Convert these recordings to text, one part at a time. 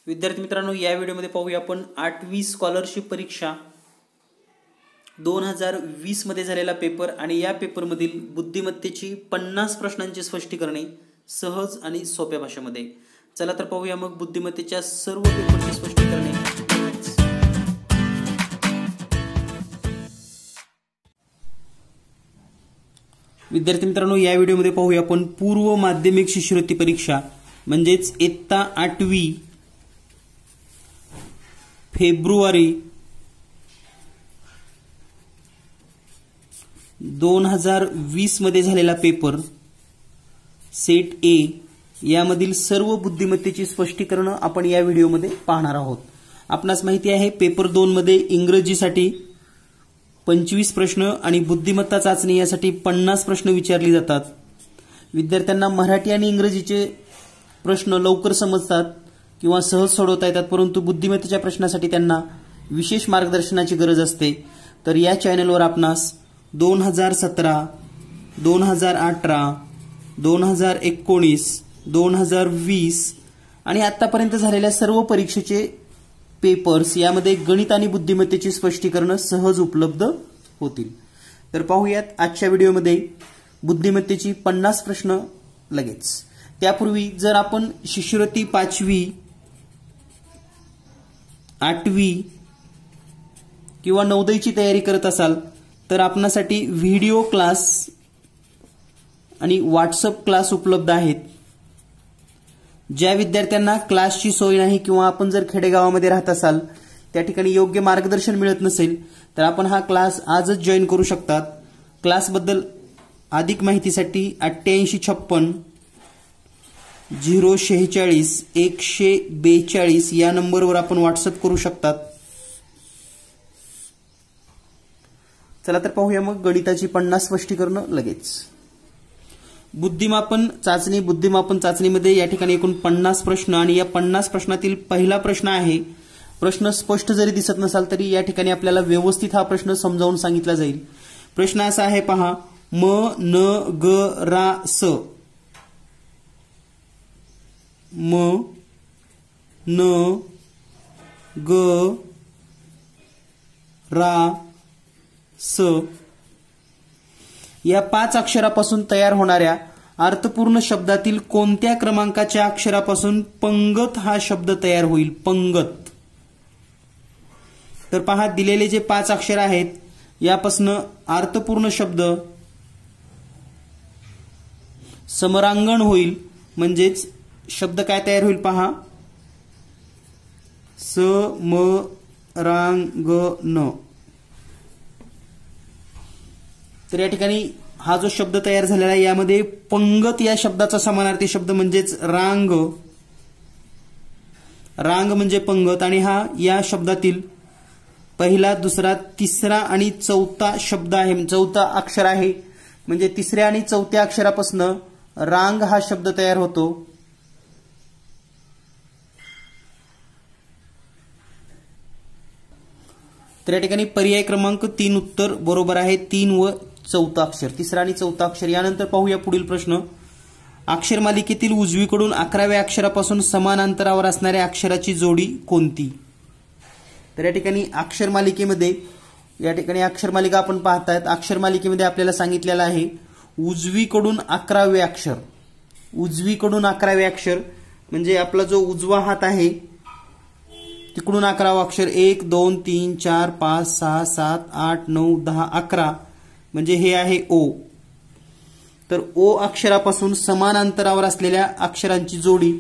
विद्यार्थी मित्रांनो, या व्हिडिओमध्ये पाहूया आपण 8वी स्कॉलरशिप परीक्षा 2020 मध्ये झालेला पेपर आणि या पेपरमधील बुद्धिमत्तेची 50 प्रश्नांची स्पष्टीकरणे सहज आणि सोप्या भाषेमध्ये। चला तर पाहूया मग बुद्धिमत्तेच्या सर्व पेपरची स्पष्टीकरणे। विद्यार्थी मित्रांनो, या व्हिडिओमध्ये पाहूया आपण पूर्व माध्यमिक शिष्यवृत्ती परीक्षा म्हणजेच इयत्ता 8वी फेब्रुवारी 2020 मध्ये झालेला पेपर सेट ए यामधील सर्व बुद्धिमत्तेची स्पष्टीकरण आपण या व्हिडिओमध्ये पाहणार आहोत। आपणास माहिती आहे पेपर 2 मध्ये इंग्रजीसाठी 25 प्रश्न आणि बुद्धिमत्ता चाचणी यासाठी 50 प्रश्न विचारले जातात। विद्यार्थ्यांना मराठी आणि इंग्रजीचे प्रश्न लवकर समजतात किंवा सहज सोडवता येतात, परंतु बुद्धिमत्तेच्या प्रश्नासाठी त्यांना विशेष मार्गदर्शनाची गरज असते। तर या चॅनलवर आपणास 2017, 2018, 2019, 2020 आणि आतापर्यंत झालेल्या सर्व परीक्षेचे पेपर्स यामध्ये गणित आणि बुद्धिमत्तेची स्पष्टीकरण सहज उपलब्ध होतील। तर पाहूयात आजच्या व्हिडिओमध्ये बुद्धिमत्तेची 50 प्रश्न लगेच। त्यापूर्वी जर आपण शिष्यवृत्ती 5वी 8वी किंवा नवोदयची तयारी करत असाल तर आपणासाठी व्हिडिओ क्लास आणि व्हॉट्सअप क्लास उपलब्ध आहेत। ज्या विद्यार्थ्यांना क्लासची सोय नाही किंवा आपण जर खेडेगावामध्ये राहत असाल त्या ठिकाणी योग्य मार्गदर्शन मिळत नसेल तर आपण हा क्लास आजच जॉईन करू शकतात। क्लासबद्दल अधिक माहितीसाठी 8856 046 142 या नंबरवर आपण व्हॉट्सअप करू शकतात। चला तर पाहूया मग गणिताची 50 स्पष्टीकरण लगेच। बुद्धिमापन चाचणीमध्ये या ठिकाणी एकूण 50 प्रश्न आणि या 50 प्रश्नातील पहिला प्रश्न आहे। प्रश्न स्पष्ट जरी दिसत नसाल तरी या ठिकाणी आपल्याला व्यवस्थित हा प्रश्न समजावून सांगितला जाईल। प्रश्न असा आहे पहा, म न ग रा स, म न ग रा स या 5 अक्षरापासून तयार होणाऱ्या अर्थपूर्ण शब्दातील कोणत्या क्रमांकाच्या अक्षरापासून पंगत हा शब्द तयार होईल? पंगत। तर पहा, दिलेले जे 5 अक्षर आहेत यापासून अर्थपूर्ण शब्द समरांगण होईल, म्हणजेच शब्द काय तयार होईल पहा, स म रांग न। तर या ठिकाणी हा जो शब्द तयार झालेला आहे यामध्ये पंगत या शब्दाचा समानार्थी शब्द म्हणजेच रांग, रांग म्हणजे पंगत आणि हा या शब्दातील पहिला, दुसरा, तिसरा आणि चौथा शब्द आहे, चौथा अक्षर आहे, म्हणजे तिसऱ्या आणि चौथ्या अक्षरापासून रांग हा शब्द तयार होतो। तर या ठिकाणी पर्याय क्रमांक 3 उत्तर बरोबर आहे। 3 व चौथा अक्षर, तिसरा आणि चौथा अक्षर। यानंतर पाहूया पुढील प्रश्न, अक्षर मालिकेतील उजवीकडून 11व्या अक्षरापासून समान अंतरावर असणाऱ्या अक्षराची जोडी कोणती? तर या ठिकाणी अक्षर मालिकेमध्ये या ठिकाणी अक्षर मालिका आपण पाहतायत। अक्षर मालिकेमध्ये आपल्याला सांगितलेलं आहे उजवीकडून 11वे अक्षर, उजवीकडून 11वे अक्षर म्हणजे आपला जो उजवा हात आहे तिकडून 11वा अक्षर 1 2 3 4 5 6 7 8 9 10 11 म्हणजे हे आहे ओ। तर ओ अक्षरापासून समान अंतरावर असलेल्या अक्षरांची जोडी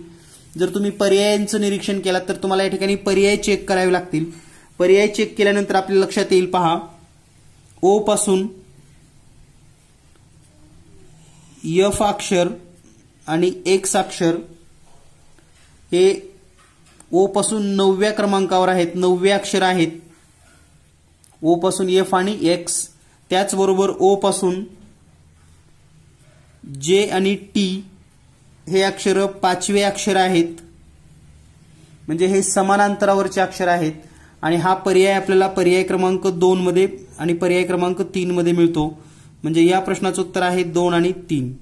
जर तुम्ही पर्यायांचं निरीक्षण केलं तर तुम्हाला या ठिकाणी पर्याय चेक करावे लागतील। पर्याय चेक केल्यानंतर आपल्या लक्षात येईल पहा, ओ पासून एफ अक्षर आणि एक्स अक्षर हे ओ पासून 9व्या क्रमांकावर आहेत, 9वे अक्षर आहेत ओ पासून एफ आणि एक्स। त्याचबरोबर ओ पासून जे आणि टी हे अक्षर 5वे अक्षर आहेत, म्हणजे हे समान अंतरावरचे अक्षर आहेत आणि हा पर्याय आपल्याला पर्याय क्रमांक 2 मध्ये आणि पर्याय क्रमांक 3 मध्ये मिळतो, म्हणजे या प्रश्नाचं उत्तर आहे 2 आणि 3।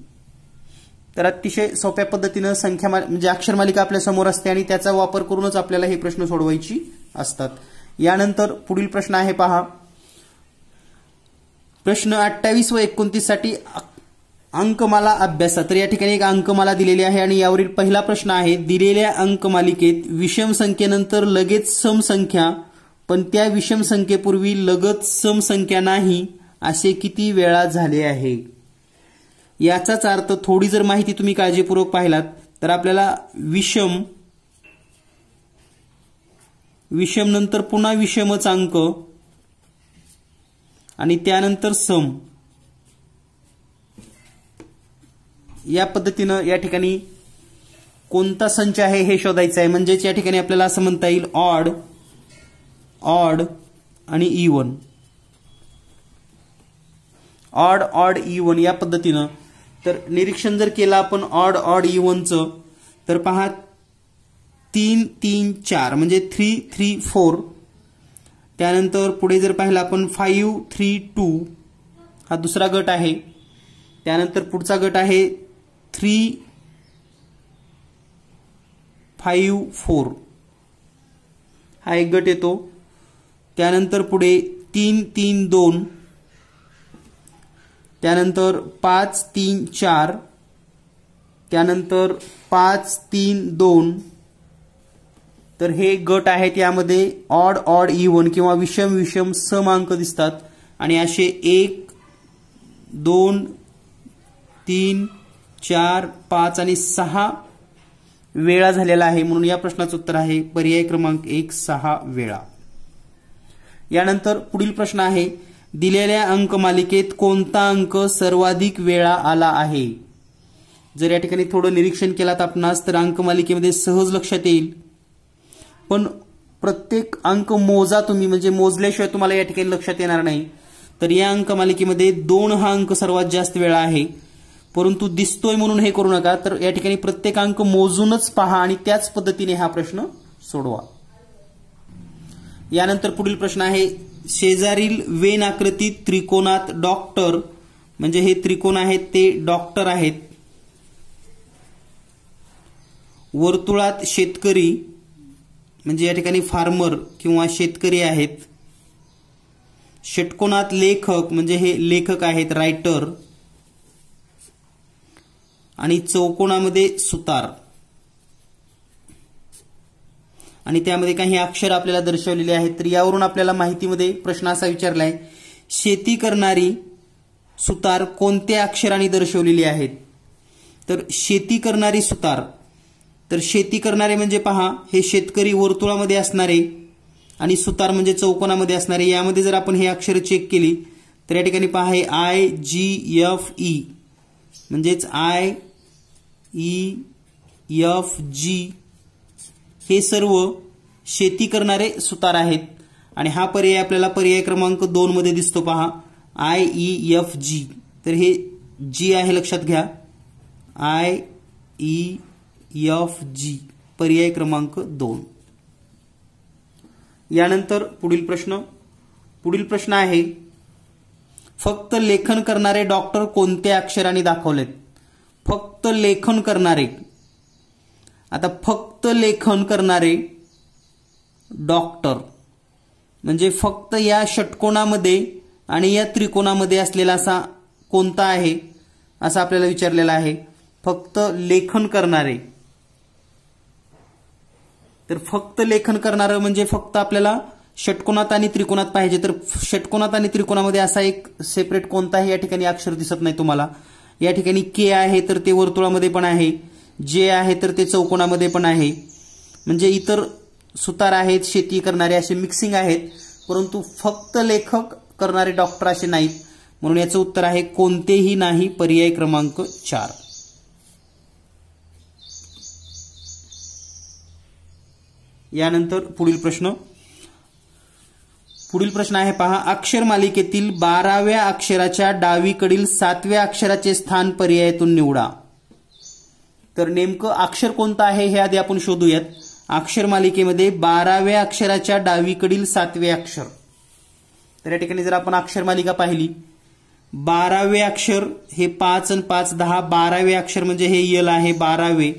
तर अतिशय सोप्या पद्धतीनं संख्या म्हणजे अक्षरमालिका आपल्या समोर असते आणि त्याचा वापर करूनच आपल्याला हे प्रश्न सोडवायची असतात. यानंतर पुढील प्रश्न आहे पहा. प्रश्न 28 व 29 साठी अंकमाला अभ्यासा. तर या ठिकाणी एक अंकमाला दिलेली आहे आणि यावरील पहिला प्रश्न आहे, दिलेल्या अंकमालिकेत विषम संख्येनंतर लगेच सम संख्या पण त्या विषम संख्येपूर्वी लगत सम संख्या नाही असे किती वेळा झाले आहे. याचाच अर्थ थोडी जर माहिती तुम्ही काळजीपूर्वक पाहिलात तर आपल्याला विषम नंतर पुन्हा विषमच अंक आणि त्यानंतर सम या पद्धतीनं या ठिकाणी कोणता संच आहे हे शोधायचं आहे. म्हणजेच या ठिकाणी आपल्याला असं म्हणता येईल ऑड आणि इवन, ऑड इवन या पद्धतीनं. तर निरीक्षण जर केलं आपण ऑड इवनचं तर पहा 3 3 4 म्हणजे 3 3 4. त्यानंतर पुढे जर पाहिलं आपण 5 3 2 हा दुसरा गट आहे. त्यानंतर पुढचा गट आहे 3 5 4 हा एक गट येतो. त्यानंतर पुढे 3 3 2, त्यानंतर 5 3 4, त्यानंतर 5 3 2. तर हे गट आहेत, यामध्ये ऑड इवन किंवा विषम सम अंक दिसतात आणि असे 1 2 3 4 5 आणि 6 वेळा झालेला आहे. म्हणून या प्रश्नाचं उत्तर आहे पर्याय क्रमांक 1 6 वेळा. यानंतर पुढील प्रश्न आहे, दिलेल्या अंकमालिकेत कोणता अंक सर्वाधिक वेळा आला आहे. जर या ठिकाणी थोडं निरीक्षण केलात आपणास तर अंकमालिकेमध्ये सहज लक्षात येईल, पण प्रत्येक अंक मोजा तुम्ही, म्हणजे मोजल्याशिवाय तुम्हाला या ठिकाणी लक्षात येणार नाही. तर या अंकमालिकेमध्ये 2 हा अंक सर्वात जास्त वेळा आहे, परंतु दिसतोय म्हणून हे करू नका. तर या ठिकाणी प्रत्येक अंक मोजूनच पहा आणि त्याच पद्धतीने हा प्रश्न सोडवा. यानंतर पुढील प्रश्न आहे, शेजारील वेन आकृतीत त्रिकोणात डॉक्टर, म्हणजे हे त्रिकोण आहेत ते डॉक्टर आहेत. वर्तुळात शेतकरी, म्हणजे या ठिकाणी फार्मर किंवा शेतकरी आहेत. षटकोनात लेखक, म्हणजे हे लेखक आहेत रायटर. आणि चौकोनामध्ये सुतार आणि त्यामध्ये काही अक्षर आपल्याला दर्शवलेले आहेत. तर यावरून आपल्याला माहितीमध्ये प्रश्न असा विचारलाय, शेती करणारी सुतार कोणत्या अक्षरांनी दर्शवलेली आहेत. तर शेती करणारी सुतार, तर शेती करणारे म्हणजे पहा हे शेतकरी वर्तुळामध्ये असणारे आणि सुतार म्हणजे चौकोनामध्ये असणारे. यामध्ये जर आपण हे अक्षर चेक केली तर या ठिकाणी पहा हे IGFE म्हणजेच IEFG हे सर्व शेती करणारे सुतार आहेत. आणि हा पर्याय आपल्याला पर्याय क्रमांक 2 मध्ये दिसतो पहा IEFG. तर हे जी आहे लक्षात घ्या, IEFG पर्याय क्रमांक 2. यानंतर पुढील प्रश्न आहे, फक्त लेखन करणारे डॉक्टर कोणत्या अक्षरांनी दाखवलेत. फक्त लेखन करणारे, आता फक्त लेखन करणारे डॉक्टर म्हणजे फक्त या षटकोनामध्ये आणि या त्रिकोणामध्ये असलेला असा कोणता आहे असं आपल्याला विचारलेला आहे. फक्त लेखन करणारे, तर फक्त लेखन करणारं म्हणजे फक्त आपल्याला षटकोनात आणि त्रिकोणात पाहिजे. तर षटकोनात आणि त्रिकोणामध्ये असा एक सेपरेट कोणताही या ठिकाणी अक्षर दिसत नाही तुम्हाला. या ठिकाणी के आहे तर ते वर्तुळामध्ये पण आहे, जे आहे तर ते चौकोनामध्ये पण आहे. म्हणजे इतर सुतार आहेत, शेती करणारे असे मिक्सिंग आहेत, परंतु फक्त लेखक करणारे डॉक्टर असे नाहीत. म्हणून याचं उत्तर आहे कोणतेही नाही, पर्याय क्रमांक 4. यानंतर पुढील प्रश्न आहे पहा, अक्षर मालिकेतील 12व्या अक्षराच्या डावीकडील 7व्या अक्षराचे स्थान पर्यायातून निवडा. तर नेमकं अक्षर कोणतं आहे हे आधी आपण शोधूयात. अक्षर मालिकेमध्ये 12व्या अक्षराच्या डावीकडील 7वे अक्षर. तर या ठिकाणी जर आपण अक्षर मालिका पाहिली 12वे अक्षर हे 5 आणि 5 10, 12वे अक्षर म्हणजे हे यल आहे 12वे.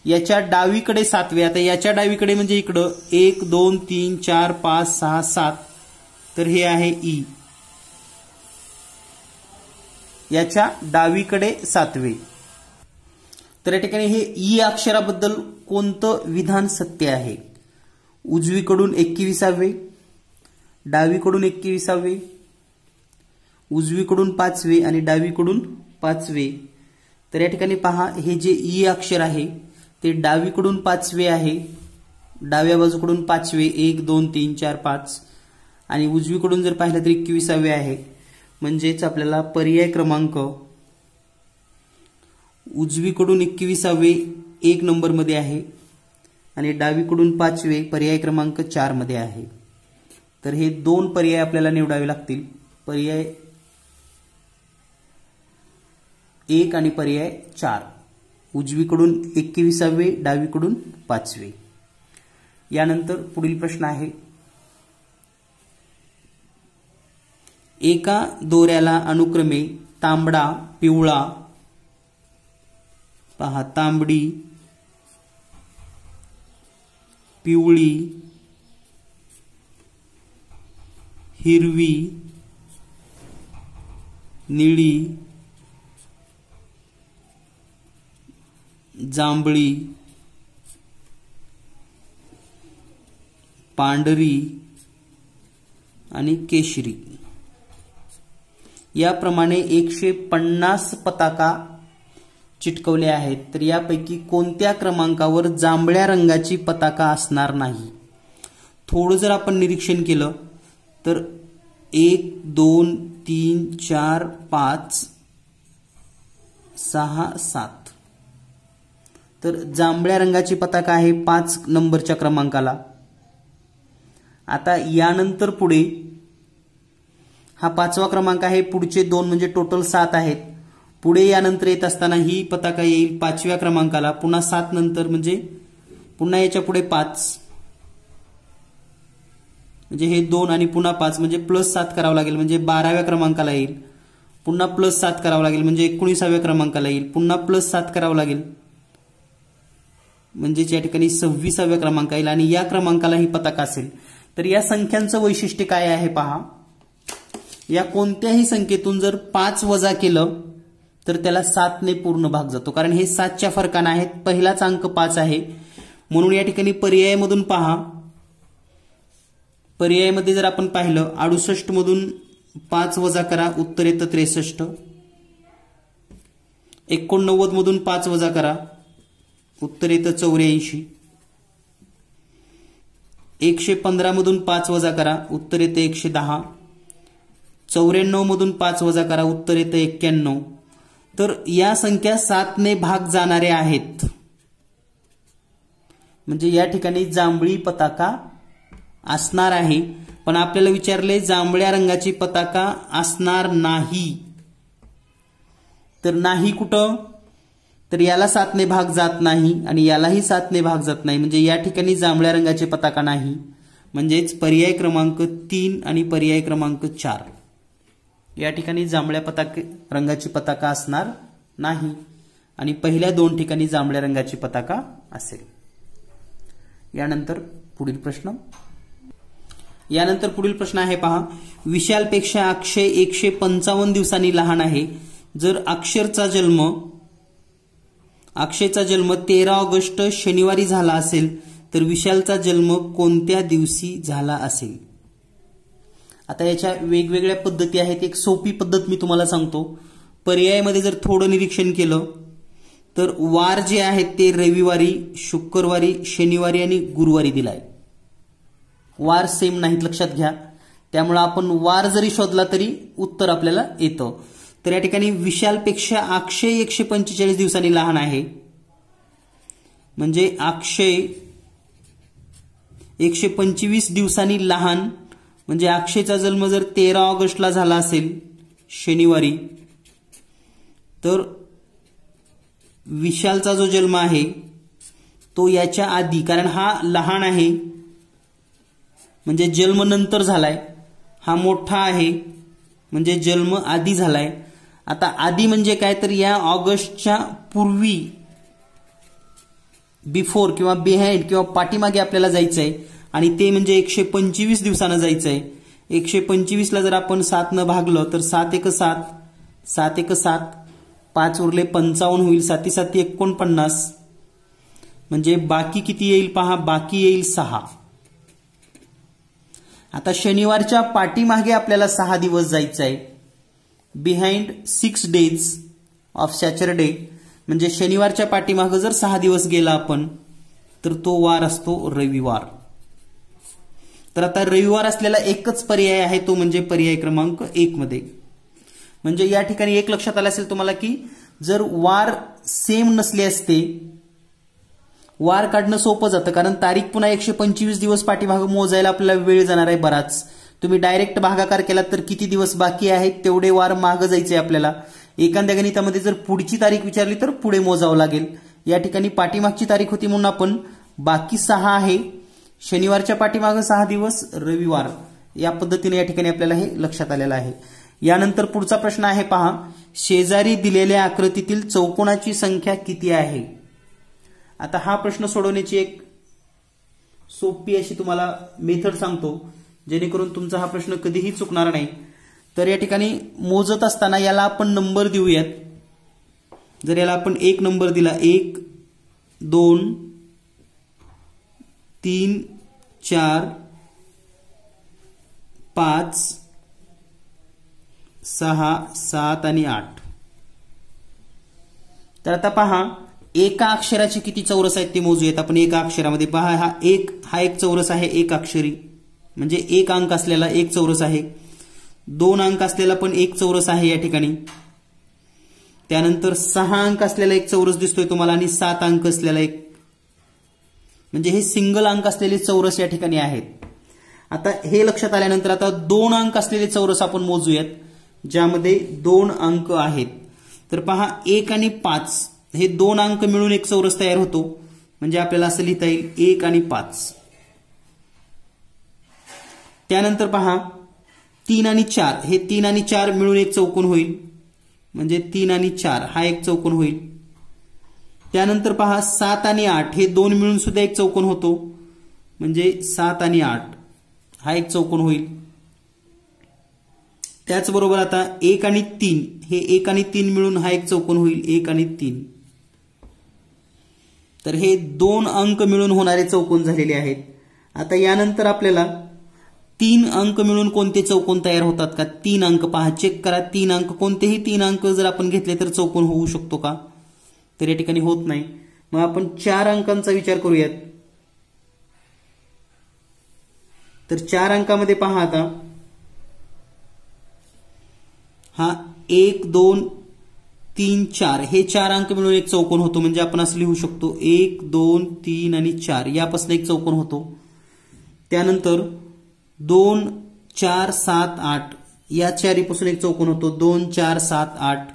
याच्या डावीकडे 7वे. आता याच्या डावीकडे म्हणजे इकडं 1 2 3 4 5 6 7, तर हे आहे ई. याच्या डावीकडे 7वे. तर या ठिकाणी हे ई अक्षराबद्दल कोणतं विधान सत्य आहे? उजवीकडून 21वे, डावीकडून 21वे, उजवीकडून 5वे आणि डावीकडून 5वे. तर या ठिकाणी पहा, हे जे ई अक्षर आहे ते डावीकडून 5वे आहे, डाव्या बाजूकडून 5वे 1 2 3 4 5, आणि उजवीकडून जर पाहिलं तर 21वे आहे. म्हणजेच आपल्याला पर्याय क्रमांक उजवीकडून 21वे 1 नंबरमध्ये आहे आणि डावीकडून 5वे पर्याय क्रमांक 4 मध्ये आहे. तर हे 2 पर्याय आपल्याला निवडावे लागतील, पर्याय 1 आणि पर्याय 4. उजवीकडून 21वे, डावीकडून 5वे. यानंतर पुढील प्रश्न आहे, एका दोऱ्याला अनुक्रमे तांबडा, पिवळा, पहा तांबडी, पिवळी, हिरवी, निळी, जांभळी, पांढरी आणि केशरी याप्रमाणे 150 पताका चिटकवले आहेत. तर यापैकी कोणत्या क्रमांकावर जांभळ्या रंगाची पताका असणार नाही? थोडं जर आपण निरीक्षण केलं तर 1 2 3 4 5 6 7, तर जांभळ्या रंगाची पताका आहे 5 नंबरच्या क्रमांकाला. आता यानंतर पुढे हा 5वा क्रमांक आहे, पुढचे 2 म्हणजे टोटल 7 आहेत. पुढे यानंतर येत असताना ही पताका येईल 5व्या क्रमांकाला, पुन्हा 7 नंतर म्हणजे पुन्हा याच्या पुढे 5, म्हणजे हे 2 आणि पुन्हा 5 म्हणजे +7 करावं लागेल, म्हणजे 12व्या क्रमांकाला येईल. पुन्हा +7 करावं लागेल म्हणजे 19व्या क्रमांकाला येईल. पुन्हा +7 करावं लागेल म्हणजे या ठिकाणी 26व्या क्रमांकाला येईल आणि या क्रमांकाला ही पताका असेल. तर या संख्यांचं वैशिष्ट्य काय आहे पहा, या कोणत्याही संख्येतून जर 5 वजा केलं तर त्याला 7 ने पूर्ण भाग जातो, कारण हे 7च्या फरकाने आहेत. पहिलाच अंक 5 आहे म्हणून या ठिकाणी पर्यायामधून पहा, पर्यायामध्ये जर आपण पाहिलं 68 मधून 5 वजा करा, उत्तर येतं 63. 89 मधून 5 वजा करा, उत्तर येतं 84. 115 मधून 5 वजा करा, उत्तर येतं 110. 94 मधून 5 वजा करा, उत्तर येतं 91. तर या संख्या 7 ने भाग जाणारे आहेत, म्हणजे या ठिकाणी जांभळी पताका असणार आहे. पण आपल्याला विचारले जांभळ्या रंगाची पताका असणार नाही, तर नाही कुठं, तर याला 7 ने भाग जात नाही आणि यालाही 7 ने भाग जात नाही, म्हणजे या ठिकाणी जांभळ्या रंगाची पताका नाही. म्हणजेच पर्याय क्रमांक 3 आणि पर्याय क्रमांक 4 या ठिकाणी जांभळ्या रंगाची पताका असणार नाही आणि पहिल्या 2 ठिकाणी जांभळ्या रंगाची पताका असेल. यानंतर पुढील प्रश्न आहे पहा, विशालपेक्षा अक्षय 155 दिवसांनी लहान आहे. जर अक्षयचा जन्म 13 ऑगस्ट शनिवारी झाला असेल तर विशालचा जन्म कोणत्या दिवशी झाला असेल? आता याच्या वेगवेगळ्या पद्धती आहेत. एक सोपी पद्धत मी तुम्हाला सांगतो. पर्यायामध्ये जर थोडं निरीक्षण केलं तर वार जे आहेत ते रविवारी, शुक्रवारी, शनिवारी आणि गुरुवारी दिलाय. वार सेम नाहीत, लक्षात घ्या. त्यामुळे आपण वार जरी शोधला तरी उत्तर आपल्याला येतं. तर या ठिकाणी विशालपेक्षा अक्षय 145 दिवसांनी लहान आहे, म्हणजे अक्षय 125 दिवसांनी लहान, म्हणजे अक्षयचा जन्म जर 13 ऑगस्टला झाला असेल शनिवारी, तर विशालचा जो जन्म आहे तो याच्या आधी, कारण हा लहान आहे म्हणजे जन्म नंतर झालाय, हा मोठा आहे म्हणजे जन्म आधी झालाय. आता आधी म्हणजे काय, तर या ऑगस्टच्या पूर्वी, बिफोर किंवा बिहाइंड किंवा पाठीमागे आपल्याला जायचंय आणि ते म्हणजे 125 दिवसानं जायचंय. 125 ला जर आपण 7 न भागलं तर 7 एक 7, 7 एक 7, 5 उरले 55 होईल, 7 7 49. म्हणजे बाकी किती येईल पहा, बाकी येईल 6. आता शनिवारच्या पाठीमागे आपल्याला 6 दिवस जायचं आहे. बिहाइंड 6 days ऑफ सॅटरडे, म्हणजे शनिवारच्या पाठीमागे जर 6 दिवस गेला आपण तर तो वार असतो रविवार. तर आता रविवार असलेला एकच पर्याय आहे, तो म्हणजे पर्याय क्रमांक 1 मध्ये. म्हणजे या ठिकाणी एक लक्षात आलं असेल तुम्हाला की जर वार सेम नसले असते, वार काढणं सोपं जातं, कारण तारीख पुन्हा 125 दिवस पाठीमागे मोजायला आपल्याला वेळ जाणार आहे बराच. तुम्ही डायरेक्ट भागाकार केला तर किती दिवस बाकी आहेत तेवढे वार मागं जायचे आपल्याला. एखाद्या गणितामध्ये जर पुढची तारीख विचारली तर पुढे मोजावं लागेल. या ठिकाणी पाठीमागची तारीख होती म्हणून आपण बाकी 6 आहे, शनिवारच्या पाठीमागे 6 दिवस, रविवार, या पद्धतीने या ठिकाणी आपल्याला हे लक्षात आलेलं आहे. यानंतर पुढचा प्रश्न आहे पहा, शेजारी दिलेल्या आकृतीतील चौकोनाची संख्या किती आहे. आता हा प्रश्न सोडवण्याची एक सोपी अशी तुम्हाला मेथड सांगतो, जेणेकरून तुमचा हा प्रश्न कधीही चुकणार नाही. तर या ठिकाणी मोजत असताना याला आपण नंबर देऊयात. जर याला आपण 1 नंबर दिला, 1 2 3 4 5 6 7 आणि 8. तर आता पहा एका अक्षराचे किती चौरस आहेत ते मोजूयात आपण. एका अक्षरामध्ये पहा, हा एक चौरस आहे, एक अक्षरी, म्हणजे 1 अंक असलेला एक चौरस आहे. 2 अंक असलेला पण एक चौरस आहे या ठिकाणी. त्यानंतर 6 अंक असलेला एक चौरस दिसतोय तुम्हाला आणि 7 अंक असलेला एक, म्हणजे हे सिंगल अंक असलेले चौरस या ठिकाणी आहेत. आता हे लक्षात आल्यानंतर आता 2 अंक असलेले चौरस आपण मोजूयात, ज्यामध्ये 2 अंक आहेत. तर पहा 1 आणि 5 हे 2 अंक मिळून एक चौरस तयार होतो, म्हणजे आपल्याला असं लिहिता येईल 1 आणि 5. त्यानंतर पहा 3 आणि 4 हे 3 आणि 4 मिळून एक चौकोन होईल, म्हणजे 3 आणि 4 हा एक चौकोन होईल. त्यानंतर पहा 7 आणि 8 हे 2 मिळून सुद्धा एक चौकोन होतो, म्हणजे 7 आणि 8 हा एक चौकोन होईल. त्याचबरोबर आता 1 आणि 3 हे 1 आणि 3 मिळून हा एक चौकोन होईल, 1 आणि 3. तर हे 2 अंक मिळून होणारे चौकोन झालेले आहेत. आता यानंतर आपल्याला 3 अंक मिळून कोणते चौकोन तयार होतात का, 3 अंक पहा, चेक करा. 3 अंक, कोणतेही 3 अंक जर आपण घेतले तर चौकोन होऊ शकतो का, तर या ठिकाणी होत नाही. मग आपण 4 अंकांचा विचार करूयात. तर 4 अंकामध्ये पहा आता हा 1 2 3 4 हे 4 अंक मिळून एक चौकोन होतो, म्हणजे आपण असं लिहू शकतो 1 2 3 आणि 4 यापासून एक चौकोन होतो. त्यानंतर 2 4 7 8 या 4 पासून एक चौकोन होतो, 2 4 7 8,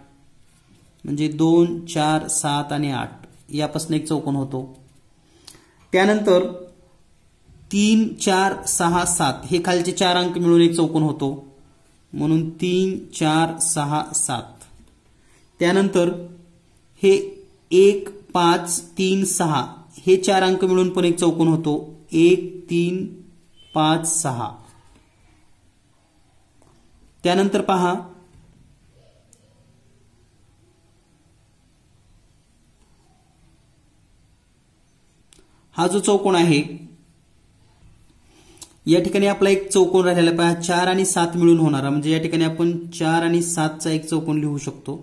म्हणजे 2 4 7 आणि 8 यापासून एक चौकोन होतो. त्यानंतर 3 4 6 7 हे खालचे 4 अंक मिळून एक चौकोन होतो, म्हणून 3 4 6 7. त्यानंतर हे 1 5 3 6 हे 4 अंक मिळून पण एक चौकोन होतो, 1 3 5 6. त्यानंतर पहा हा जो चौकोन आहे या ठिकाणी आपला एक चौकोन राहिलेला पहा 4 आणि 7 मिळून होणारा, म्हणजे या ठिकाणी आपण 4 आणि 7 चा एक चौकोन लिहू शकतो.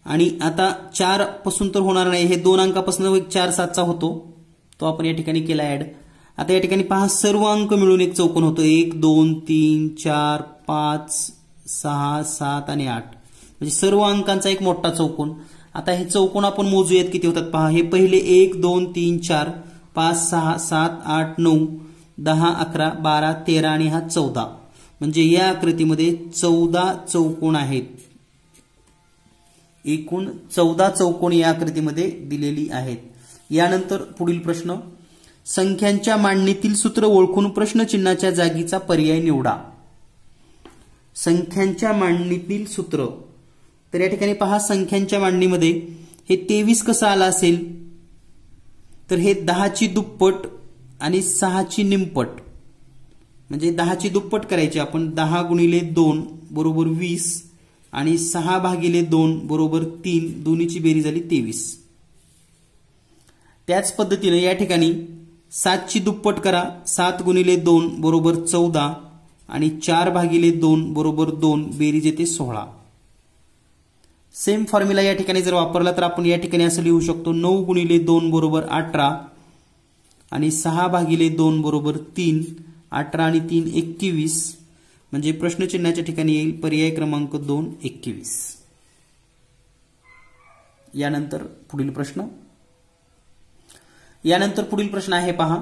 आणि आता 4 पासून तर होणार नाही, हे 2 अंकापासून 4 7 चा होतो, तो आपण या ठिकाणी केला ऍड. आता या ठिकाणी पहा सर्व अंक मिळून एक चौकोन होतो, 1 2 3 4 5 6 7 आणि 8, म्हणजे सर्व अंकांचा एक मोठा चौकोन. आता हे चौकोन आपण मोजूयात किती होतात पहा. हे पहिले 1 2 3 4 5 6 7 8 9 10 11 12 13 आणि हा 14, म्हणजे या आकृतीमध्ये 14 चौकोन आहेत. एकूण 14 चौकोन या आकृतीमध्ये दिलेली आहेत. यानंतर पुढील प्रश्न, संख्यांच्या मांडणीतील सूत्र ओळखून प्रश्नचिन्हाच्या जागीचा पर्याय निवडा. संख्यांच्या मांडणीतील सूत्र. तर या ठिकाणी पहा, संख्यांच्या मांडणीमध्ये हे 23 कसं आलं असेल, तर हे 10ची दुप्पट आणि 6ची निमपट. म्हणजे 10ची दुप्पट करायची आपण, 10 गुणिले 2 बरोबर 20 आणि 6 भागिले 2 बरोबर 3, दोन्हीची बेरीज झाली 23. त्याच पद्धतीने या ठिकाणी 7ची दुप्पट करा, 7 गुणिले 2 बरोबर 14 आणि 4 भागिले 2 बरोबर 2, बेरीज येते 16. सेम फॉर्म्युला या ठिकाणी जर वापरला तर आपण या ठिकाणी असं लिहू शकतो, 9 गुणिले 2 बरोबर 18 आणि 6 भागिले 2 बरोबर 3, 18 आणि 3 21. म्हणजे प्रश्नचिन्हाच्या ठिकाणी येईल पर्याय क्रमांक 2 21. यानंतर पुढील प्रश्न आहे पहा,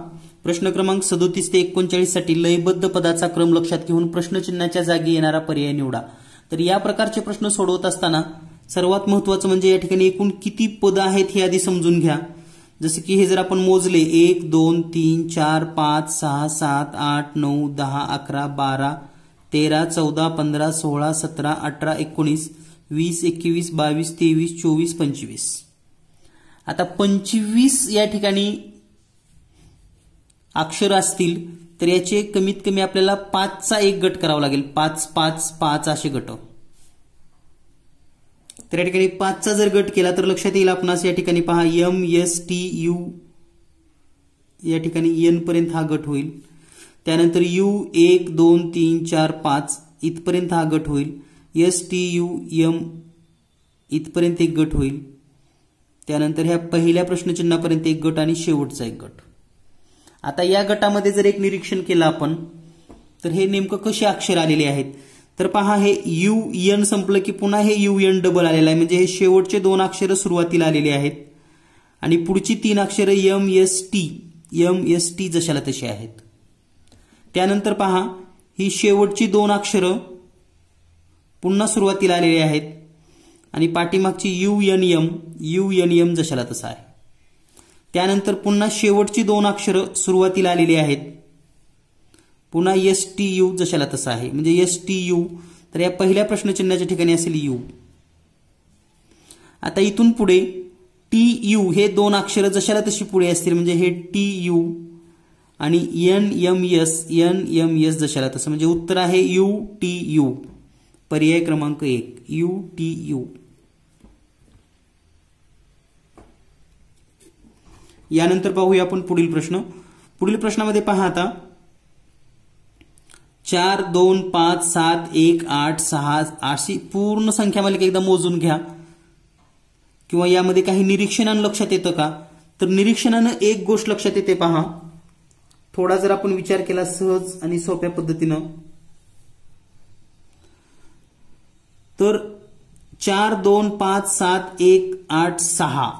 प्रश्न क्रमांक 37 ते 39 साठी लयबद्ध पदाचा क्रम लक्षात घेऊन प्रश्नचिन्हाच्या जागी येणारा पर्याय निवडा. तर या प्रकारचे प्रश्न सोडवत असताना सर्वात महत्त्वाचं म्हणजे या ठिकाणी एकूण किती पद आहेत हे आधी समजून घ्या. जसे की हे जर आपण मोजले 1 2 3 4 5 6 7 8 9 10 11 12 13 14 15 16 17 18 19 20 21 22 23 24 25. आता 25 या ठिकाणी अक्षर असतील तर याचे कमीत कमी आपल्याला 5चा एक गट करावा लागेल. 5 5 5 असे गट. तर या ठिकाणी 5चा जर गट केला तर लक्षात येईल आपणास या ठिकाणी पहा, एम एस टी यू या ठिकाणी एन पर्यंत हा गट होईल. त्यानंतर यू 1 2 3 4 5 इथपर्यंत हा गट होईल. एस टी यू एम इथपर्यंत एक गट होईल. त्यानंतर ह्या पहिल्या प्रश्नचिन्हापर्यंत एक गट आणि शेवटचा एक गट. आता या गटामध्ये जर एक निरीक्षण केलं आपण तर हे नेमकं कसे अक्षर आलेले आहेत. तर पहा, हे यू एन संपलं की पुन्हा हे यू एन डबल आलेलं आहे. म्हणजे हे शेवटचे 2 अक्षर सुरुवातीला आलेले आहेत आणि पुढची 3 अक्षर एम एस टी जशाला तशी आहेत. त्यानंतर पहा, ही शेवटची 2 अक्षर पुन्हा सुरुवातीला आलेली आहेत आणि पाठीमागची यू एन एम जशाला तसा आहे. त्यानंतर पुन्हा शेवटची 2 अक्षर सुरुवातीला आलेली आहेत, पुन्हा एस टी यू जशाला तसा आहे. म्हणजे एस टी यू, तर या पहिल्या प्रश्नचिन्हाच्या ठिकाणी असेल यू. आता इथून पुढे टी यू हे 2 अक्षर जशाला तशी पुढे असतील. म्हणजे हे टी यू आणि एन एम एस जशाला तसं. म्हणजे उत्तर आहे यू टी यू. पर्याय क्रमांक 1 यू टी यू. यानंतर पाहूया आपण पुढील प्रश्न. पुढील प्रश्नामध्ये पहा, आता 4 2 5 7 1 8 6 अशी पूर्ण संख्या मालिका एकदा मोजून घ्या. किंवा यामध्ये काही निरीक्षणानं लक्षात येतं का, तर निरीक्षणानं एक गोष्ट लक्षात येते पहा. थोडा जर आपण विचार केला सहज आणि सोप्या पद्धतीनं, तर 4 2 5 7 1 8 6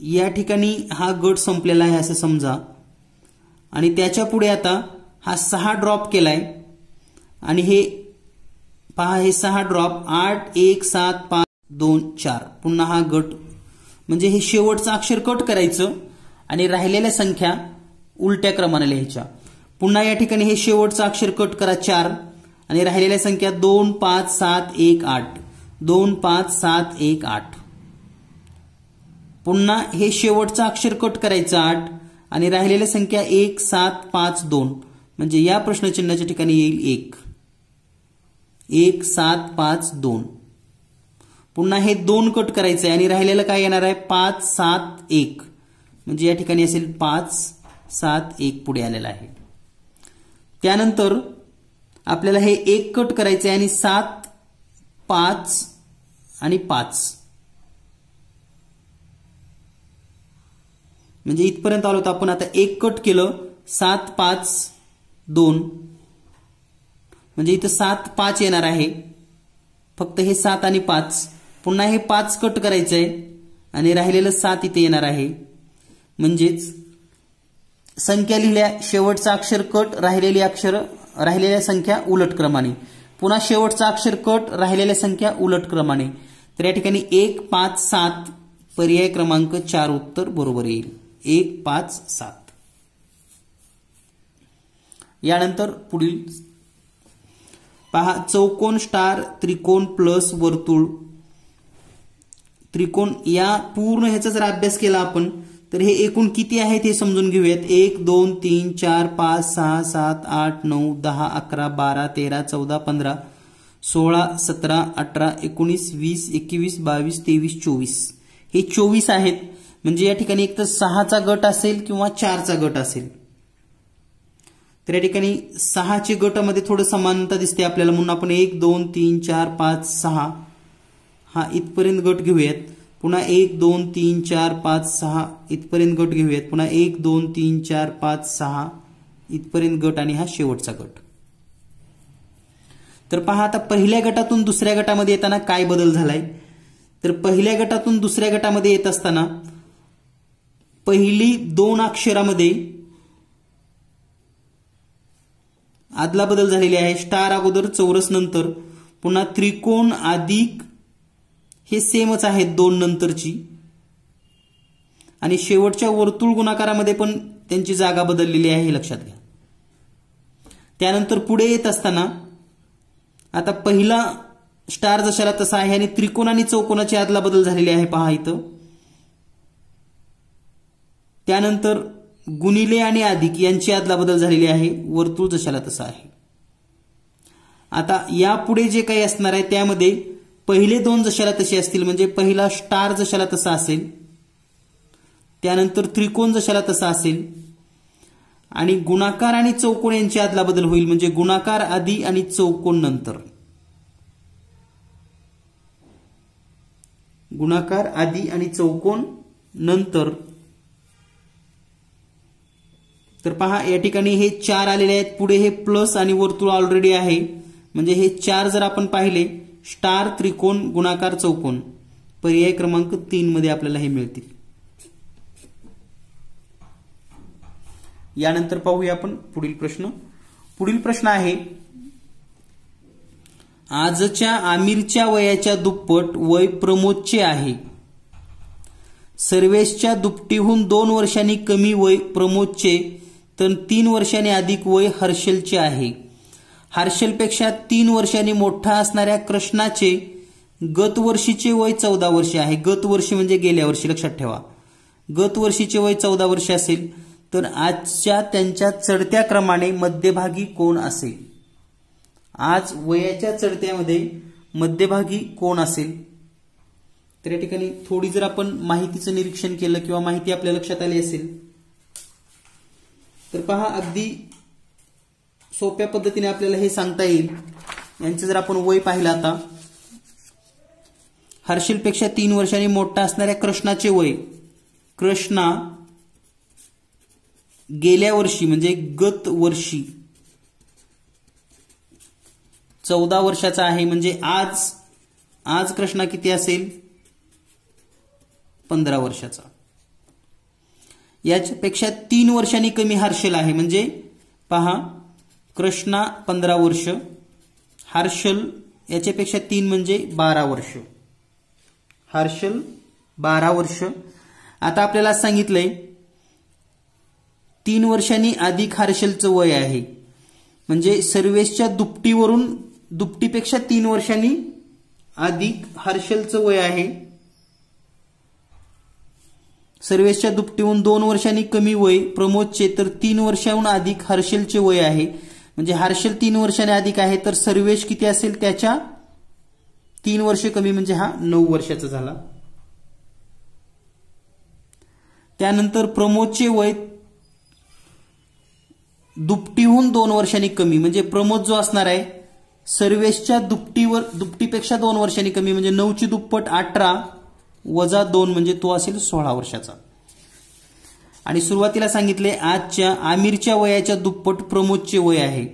या ठिकाणी हा गट संपलेला आहे असं समजा. आणि त्याच्या पुढे आता हा 6 ड्रॉप केलाय आणि हे पहा, हे 6 ड्रॉप 8 1 7 5 2 4 पुन्हा हा गट. म्हणजे हे शेवटचं अक्षर कट करायचं आणि राहिलेल्या संख्या उलट्या क्रमाने लिहायच्या. पुन्हा या ठिकाणी हे शेवटचं अक्षर कट करा 4 आणि राहिलेल्या संख्या 2 5 7 1 8 2 5 7 1 8. पुन्हा हे शेवटचं अक्षर कट करायचं 8 आणि राहिलेल्या संख्या 1 7 5 2. म्हणजे या प्रश्नचिन्हाच्या ठिकाणी येईल 1 7 5 2. पुन्हा हे 2 कट करायचं आहे आणि राहिलेलं काय येणार आहे 5 7 1. म्हणजे या ठिकाणी असेल 5 7 1 पुढे आलेला आहे. त्यानंतर आपल्याला हे 1 कट करायचं आहे आणि 7 5 आणि 5. म्हणजे इथपर्यंत आलो तर आपण आता 1 कट केलं 7 5 2. म्हणजे इथं 7 5 येणार आहे, फक्त हे 7 आणि 5. पुन्हा हे 5 कट करायचं आहे आणि राहिलेलं 7 इथे येणार आहे. म्हणजेच संख्या लिहिल्या, शेवटचा अक्षर कट, राहिलेल्या संख्या उलट क्रमाने. पुन्हा शेवटचा अक्षर कट, राहिलेल्या संख्या उलट क्रमाने. तर या ठिकाणी 1 5 7 पर्याय क्रमांक 4 उत्तर बरोबर येईल. 1 5 7. यानंतर पुढील पहा, चौकोन स्टार त्रिकोण प्लस वर्तुळ त्रिकोण या पूर्ण ह्याचा जर अभ्यास केला आपण तर हे एकूण किती आहेत हे समजून घेऊयात. 1 2 3 4 5 6 7 8 9 10 11 12 13 14 15 16 17 18 19 20 21 22 23 24 हे 24 आहेत. म्हणजे या ठिकाणी एक तर 6चा गट असेल किंवा 4चा गट असेल. तर या ठिकाणी 6चे गटामध्ये थोडं समानता दिसते आपल्याला, म्हणून आपण 1 2 3 4 5 6 हा इथपर्यंत गट घेऊयात. पुन्हा 1 2 3 4 5 6 इथपर्यंत गट घेऊयात. पुन्हा 1 2 3 4 5 6 इथपर्यंत गट आणि हा शेवटचा गट. तर पहा आता पहिल्या गटातून दुसऱ्या गटामध्ये येताना काय बदल झालाय. तर पहिल्या गटातून दुसऱ्या गटामध्ये येत असताना पहिली 2 अक्षरामध्ये आदला बदल झालेली आहे. स्टार अगोदर, चौरस नंतर, पुन्हा त्रिकोण अधिक हे सेमच आहेत 2 नंतरची, आणि शेवटच्या वर्तुळ गुणाकारामध्ये पण त्यांची जागा बदललेली आहे हे लक्षात घ्या. त्यानंतर पुढे येत असताना आता पहिला स्टार जशाला तसा आहे आणि त्रिकोण आणि चौकोनाची आदला बदल झालेली आहे पहा इथं. त्यानंतर गुणिले आणि अधिक यांची आदला बदल झालेली आहे. वर्तुळ जशाला तसा आहे. आता यापुढे जे काही असणार आहे त्यामध्ये पहिले 2 जशाला तसे असतील, म्हणजे पहिला स्टार जशाला तसा असेल, त्यानंतर त्रिकोण जशाला तसा असेल, आणि गुणाकार आणि चौकोन यांची आदला बदल होईल, म्हणजे गुणाकार आधी आणि चौकोन नंतर. गुणाकार आधी आणि चौकोन नंतर. तर पहा या ठिकाणी हे 4 आलेले आहेत. पुढे हे प्लस आणि वर्तुळ ऑलरेडी आहे, म्हणजे हे 4 जर आपण पाहिले स्टार त्रिकोण गुणाकार चौकोन, पर्याय क्रमांक 3 मध्ये आपल्याला हे मिळतील. यानंतर पाहूया आपण पुढील प्रश्न. पुढील प्रश्न आहे, आजच्या आमिरच्या वयाच्या दुप्पट वय प्रमोदचे आहे. सर्वेशच्या दुपटीहून 2 वर्षांनी कमी वय प्रमोदचे तर 3 वर्षांनी अधिक वय हर्षलचे आहे. हर्षलपेक्षा 3 वर्षांनी मोठा असणाऱ्या कृष्णाचे गतवर्षीचे वय 14 वर्षे आहे. गतवर्षी म्हणजे गेल्या वर्षी, लक्षात ठेवा. गतवर्षीचे वय 14 वर्षे असेल तर आजच्या त्यांच्या चढत्या क्रमाने मध्यभागी कोण असेल. आज वयाच्या चढत्यामध्ये मध्यभागी कोण असेल. तर या ठिकाणी थोडी जर आपण माहितीचं निरीक्षण केलं किंवा माहिती आपल्या लक्षात आली असेल तर पहा, अगदी सोप्या पद्धतीने आपल्याला हे सांगता येईल. यांचं जर आपण वय पाहिलं, आता हर्षलपेक्षा 3 वर्षांनी मोठा असणाऱ्या कृष्णाचे वय, कृष्णा गेल्या वर्षी म्हणजे गत वर्षी 14 वर्षाचा आहे. म्हणजे आज कृष्णा किती असेल, 15 वर्षाचा. याच्यापेक्षा 3 वर्षांनी कमी हर्षल आहे. म्हणजे पहा, कृष्णा 15 वर्ष, हर्षल याच्यापेक्षा 3 म्हणजे 12 वर्ष. हर्षल 12 वर्ष. आता आपल्याला सांगितलंय 3 वर्षांनी अधिक हर्षलचं वय आहे, म्हणजे सर्वेशच्या दुपटीपेक्षा 3 वर्षांनी अधिक हर्षलचं वय आहे. सर्वेशच्या दुपटीहून 2 वर्षांनी कमी वय प्रमोदचे तर 3 वर्षांहून अधिक हर्षलचे वय आहे. म्हणजे हर्षल 3 वर्षांनी अधिक आहे तर सर्वेश किती असेल, त्याच्या 3 वर्ष कमी, म्हणजे हा 9 वर्षाचा झाला. त्यानंतर प्रमोदचे वय दुपटीहून 2 वर्षांनी कमी, म्हणजे प्रमोद जो असणार आहे सर्वेशच्या दुपटीपेक्षा 2 वर्षांनी कमी, म्हणजे 9ची दुप्पट 18 वजा 2 म्हणजे तो असेल 16 वर्षाचा. आणि सुरुवातीला सांगितले आजच्या आमिरच्या वयाच्या दुप्पट प्रमोदचे वय आहे.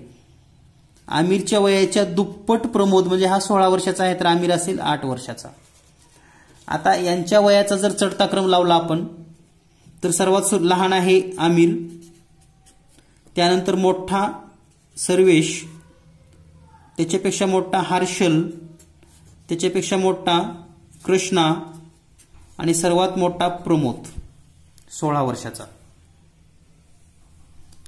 आमिरच्या वयाच्या दुप्पट प्रमोद म्हणजे हा 16 वर्षाचा आहे तर आमिर असेल 8 वर्षाचा. आता यांच्या वयाचा जर चढता क्रम लावला आपण तर सर्वात लहान आहे आमिर, त्यानंतर मोठा सर्वेश, त्याच्यापेक्षा मोठा हर्षल, त्याच्यापेक्षा मोठा कृष्णा आणि सर्वात मोठा प्रमोद 16 वर्षाचा.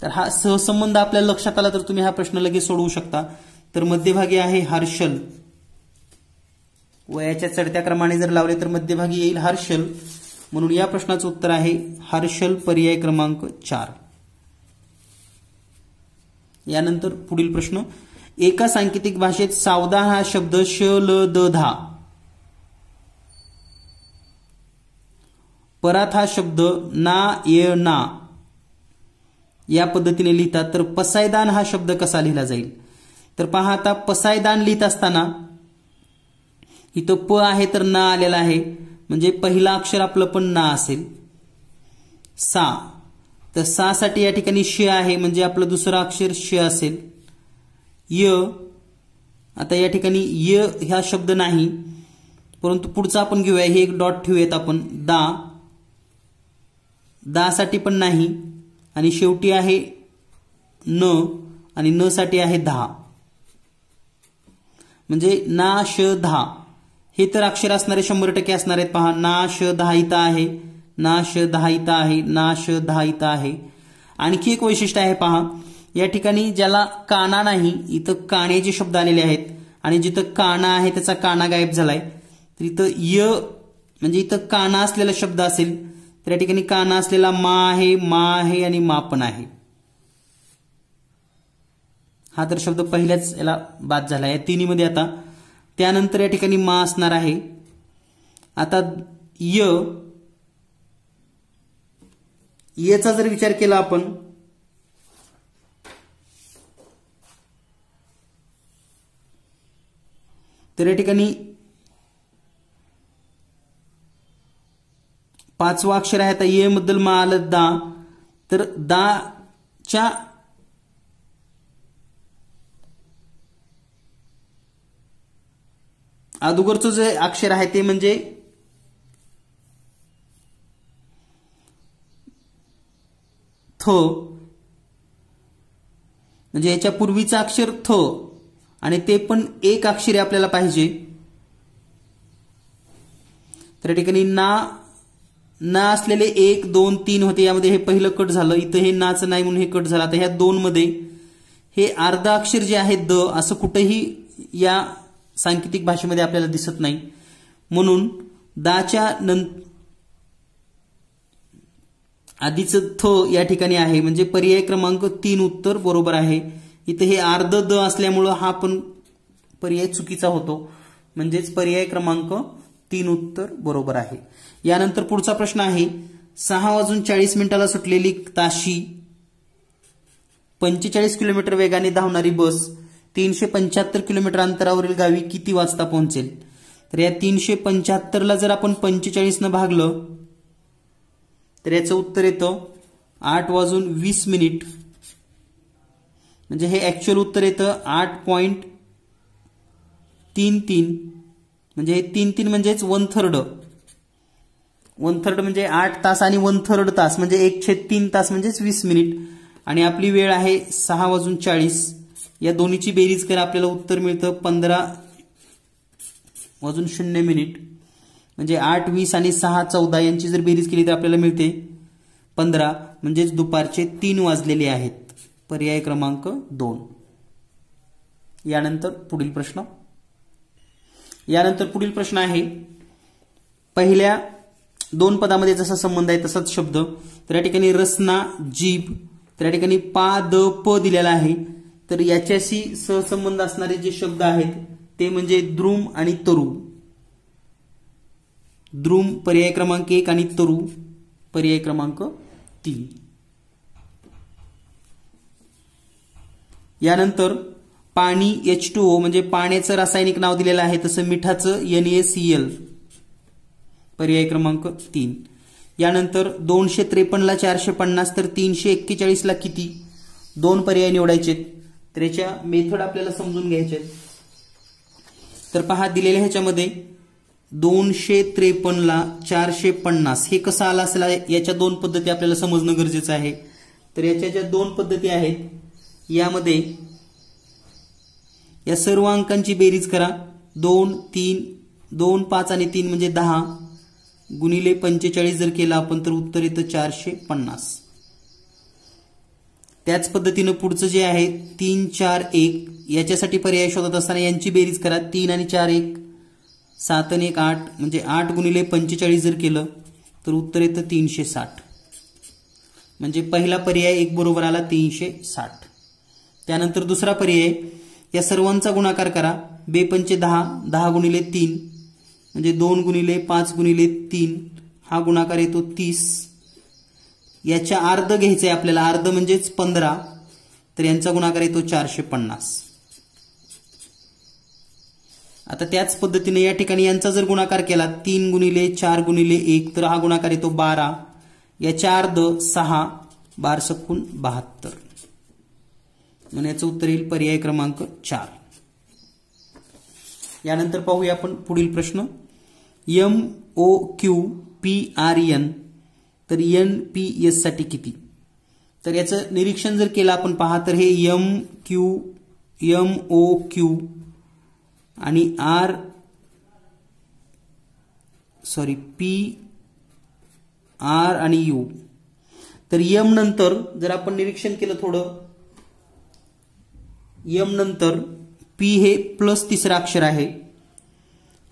तर हा सहसंबंध आपल्याला लक्षात आला तर तुम्ही हा प्रश्न लगेच सोडवू शकता. तर मध्यभागी आहे हर्षल. वयाच्या चढत्या क्रमाने जर लावले तर मध्यभागी येईल हर्षल. म्हणून या प्रश्नाचं उत्तर आहे हर्षल, पर्याय क्रमांक 4. यानंतर पुढील प्रश्न. एका सांकेतिक भाषेत सावधान हा शब्द श ल द धा, परात हा शब्द ना य ना या पद्धतीने लिहितात. तर पसायदान हा शब्द कसा लिहिला जाईल? तर पहा, आता पसायदान लिहित असताना इथं प आहे तर ना आलेला आहे, म्हणजे पहिला अक्षर आपलं पण ना असेल. सा, तर सा साठी या ठिकाणी श आहे, म्हणजे आपलं दुसरं अक्षर श असेल. य, आता या ठिकाणी य हा शब्द नाही, परंतु पुढचा आपण घेऊया, हे एक डॉट ठेवूयात आपण. दा, दा साठी पण नाही, आणि शेवटी आहे न, आणि न साठी आहे धा, म्हणजे ना श धा. हे तर अक्षर असणारे 100% असणार आहेत. पहा, ना श धा इथं आहे, ना श धा इथं आहे, ना श धा इथं आहे. आणखी एक वैशिष्ट्य आहे पहा, या ठिकाणी ज्याला काना नाही, इथं काण्याचे शब्द आलेले आहेत, आणि जिथं काना आहे त्याचा काना गायब झालाय. तर इथं य म्हणजे इथं काना असलेला शब्द असेल, तर या ठिकाणी काना असलेला मा आहे आणि मा पण आहे. हा तर शब्द पहिल्याच याला बाद झाला या तिन्हीमध्ये. आता त्यानंतर या ठिकाणी मा असणार आहे. आता यचा जर विचार केला आपण, तर या ठिकाणी 5वं अक्षर आहे. आता ये बद्दल मा आलं दा, तर दाच्या अगोदरचं जे अक्षर आहे ते म्हणजे थ, म्हणजे याच्या पूर्वीचं अक्षर थ, आणि ते पण एक अक्षरी आपल्याला पाहिजे. तर या ठिकाणी ना असलेले 1 2 3 होते, यामध्ये हे पहिलं कट झालं. इथं हे नाच नाही म्हणून हे कट झालं. आता ह्या 2 मध्ये हे अर्ध अक्षर जे आहे द, असं कुठेही या सांकेतिक भाषेमध्ये आपल्याला दिसत नाही. म्हणून दाच्या आधीच थ या ठिकाणी आहे, म्हणजे पर्याय क्रमांक 3 उत्तर बरोबर आहे. इथे हे अर्ध द असल्यामुळं हा पण पर्याय चुकीचा होतो, म्हणजेच पर्याय क्रमांक 3 उत्तर बरोबर आहे. यानंतर पुढचा प्रश्न आहे. 6:40 सुटलेली ताशी 45 किलोमीटर वेगाने धावणारी बस 375 किलोमीटर अंतरावरील गावी किती वाजता पोहोचेल? तर या 375 जर आपण 45 न भागलं तर याचं उत्तर येतं 8:20. म्हणजे हे ऍक्च्युअल उत्तर येतं 8.33. म्हणजे हे 3 म्हणजेच 1/3. 1/3 म्हणजे 8 तास आणि 1/3 तास म्हणजे 1/3 तास म्हणजेच 20 मिनिट. आणि आपली वेळ आहे 6:40. या दोन्हीची बेरीज करा, आपल्याला उत्तर मिळतं 15:0 म्हणजे 8 20 आणि 6 14 यांची जर बेरीज केली तर आपल्याला मिळते 15, म्हणजेच दुपारचे 3 वाजलेले आहेत. पर्याय क्रमांक 2. यानंतर पुढील प्रश्न आहे. पहिल्या 2 पदामध्ये जसा संबंध आहे तसाच शब्द. तर या ठिकाणी रसना, जीभ, तर या ठिकाणी पा द प दिलेला आहे. तर याच्याशी सहसंबंध असणारे जे शब्द आहेत ते म्हणजे द्रुम आणि तरु. द्रुम पर्याय क्रमांक 1 आणि तरु पर्याय क्रमांक 3. यानंतर पाणी H2O म्हणजे पाण्याचं रासायनिक नाव दिलेलं आहे, तसं मिठाचं NaCl पर्याय क्रमांक 3. यानंतर 253 ला 450 तर 341 ला किती? 2 पर्याय निवडायचे. तर याच्या मेथड आपल्याला समजून घ्यायचे. तर पहा, दिलेल्या ह्याच्यामध्ये 253 ला 450 हे कसं आलं असेल याच्या 2 पद्धती आपल्याला समजणं गरजेचं आहे. तर याच्या ज्या 2 पद्धती आहेत यामध्ये या सर्व अंकांची बेरीज करा. 2 3 2 5 आणि 3 म्हणजे 10 गुणिले 45 जर केला आपण तर उत्तर येतं 450. त्याच पद्धतीनं पुढचं जे आहे 3 4 1 याच्यासाठी पर्याय शोधत असताना यांची बेरीज करा. 3 आणि 4 1 7 आणि 1 8 म्हणजे 8 गुणिले 45 जर केलं तर उत्तर येतं 360. म्हणजे पहिला पर्याय 1 बरोबर आला 360. त्यानंतर दुसरा पर्याय या सर्वांचा गुणाकार करा. 2 पंचे 10 10 गुणिले 3 म्हणजे 2 गुणिले 5 गुणिले 3 हा गुणाकार येतो 30. याच्या अर्ध घ्यायचंय आपल्याला, अर्ध म्हणजेच 15 तर यांचा गुणाकार येतो 450. आता त्याच पद्धतीने या ठिकाणी यांचा जर गुणाकार केला 3 गुणिले 4 गुणिले 1 तर हा गुणाकार येतो 12. याच्या अर्ध 6 12 सकून 72 म्हणून याचं उत्तर येईल पर्याय क्रमांक 4. यानंतर पाहूया आपण पुढील प्रश्न. MOQPRN तर NPS साठी किती? तर याचं निरीक्षण जर केलं आपण पहा तर हे MOQ आणि PR आणि U. तर M नंतर जर आपण निरीक्षण केलं थोडं, M नंतर P हे प्लस तिसरा अक्षर आहे,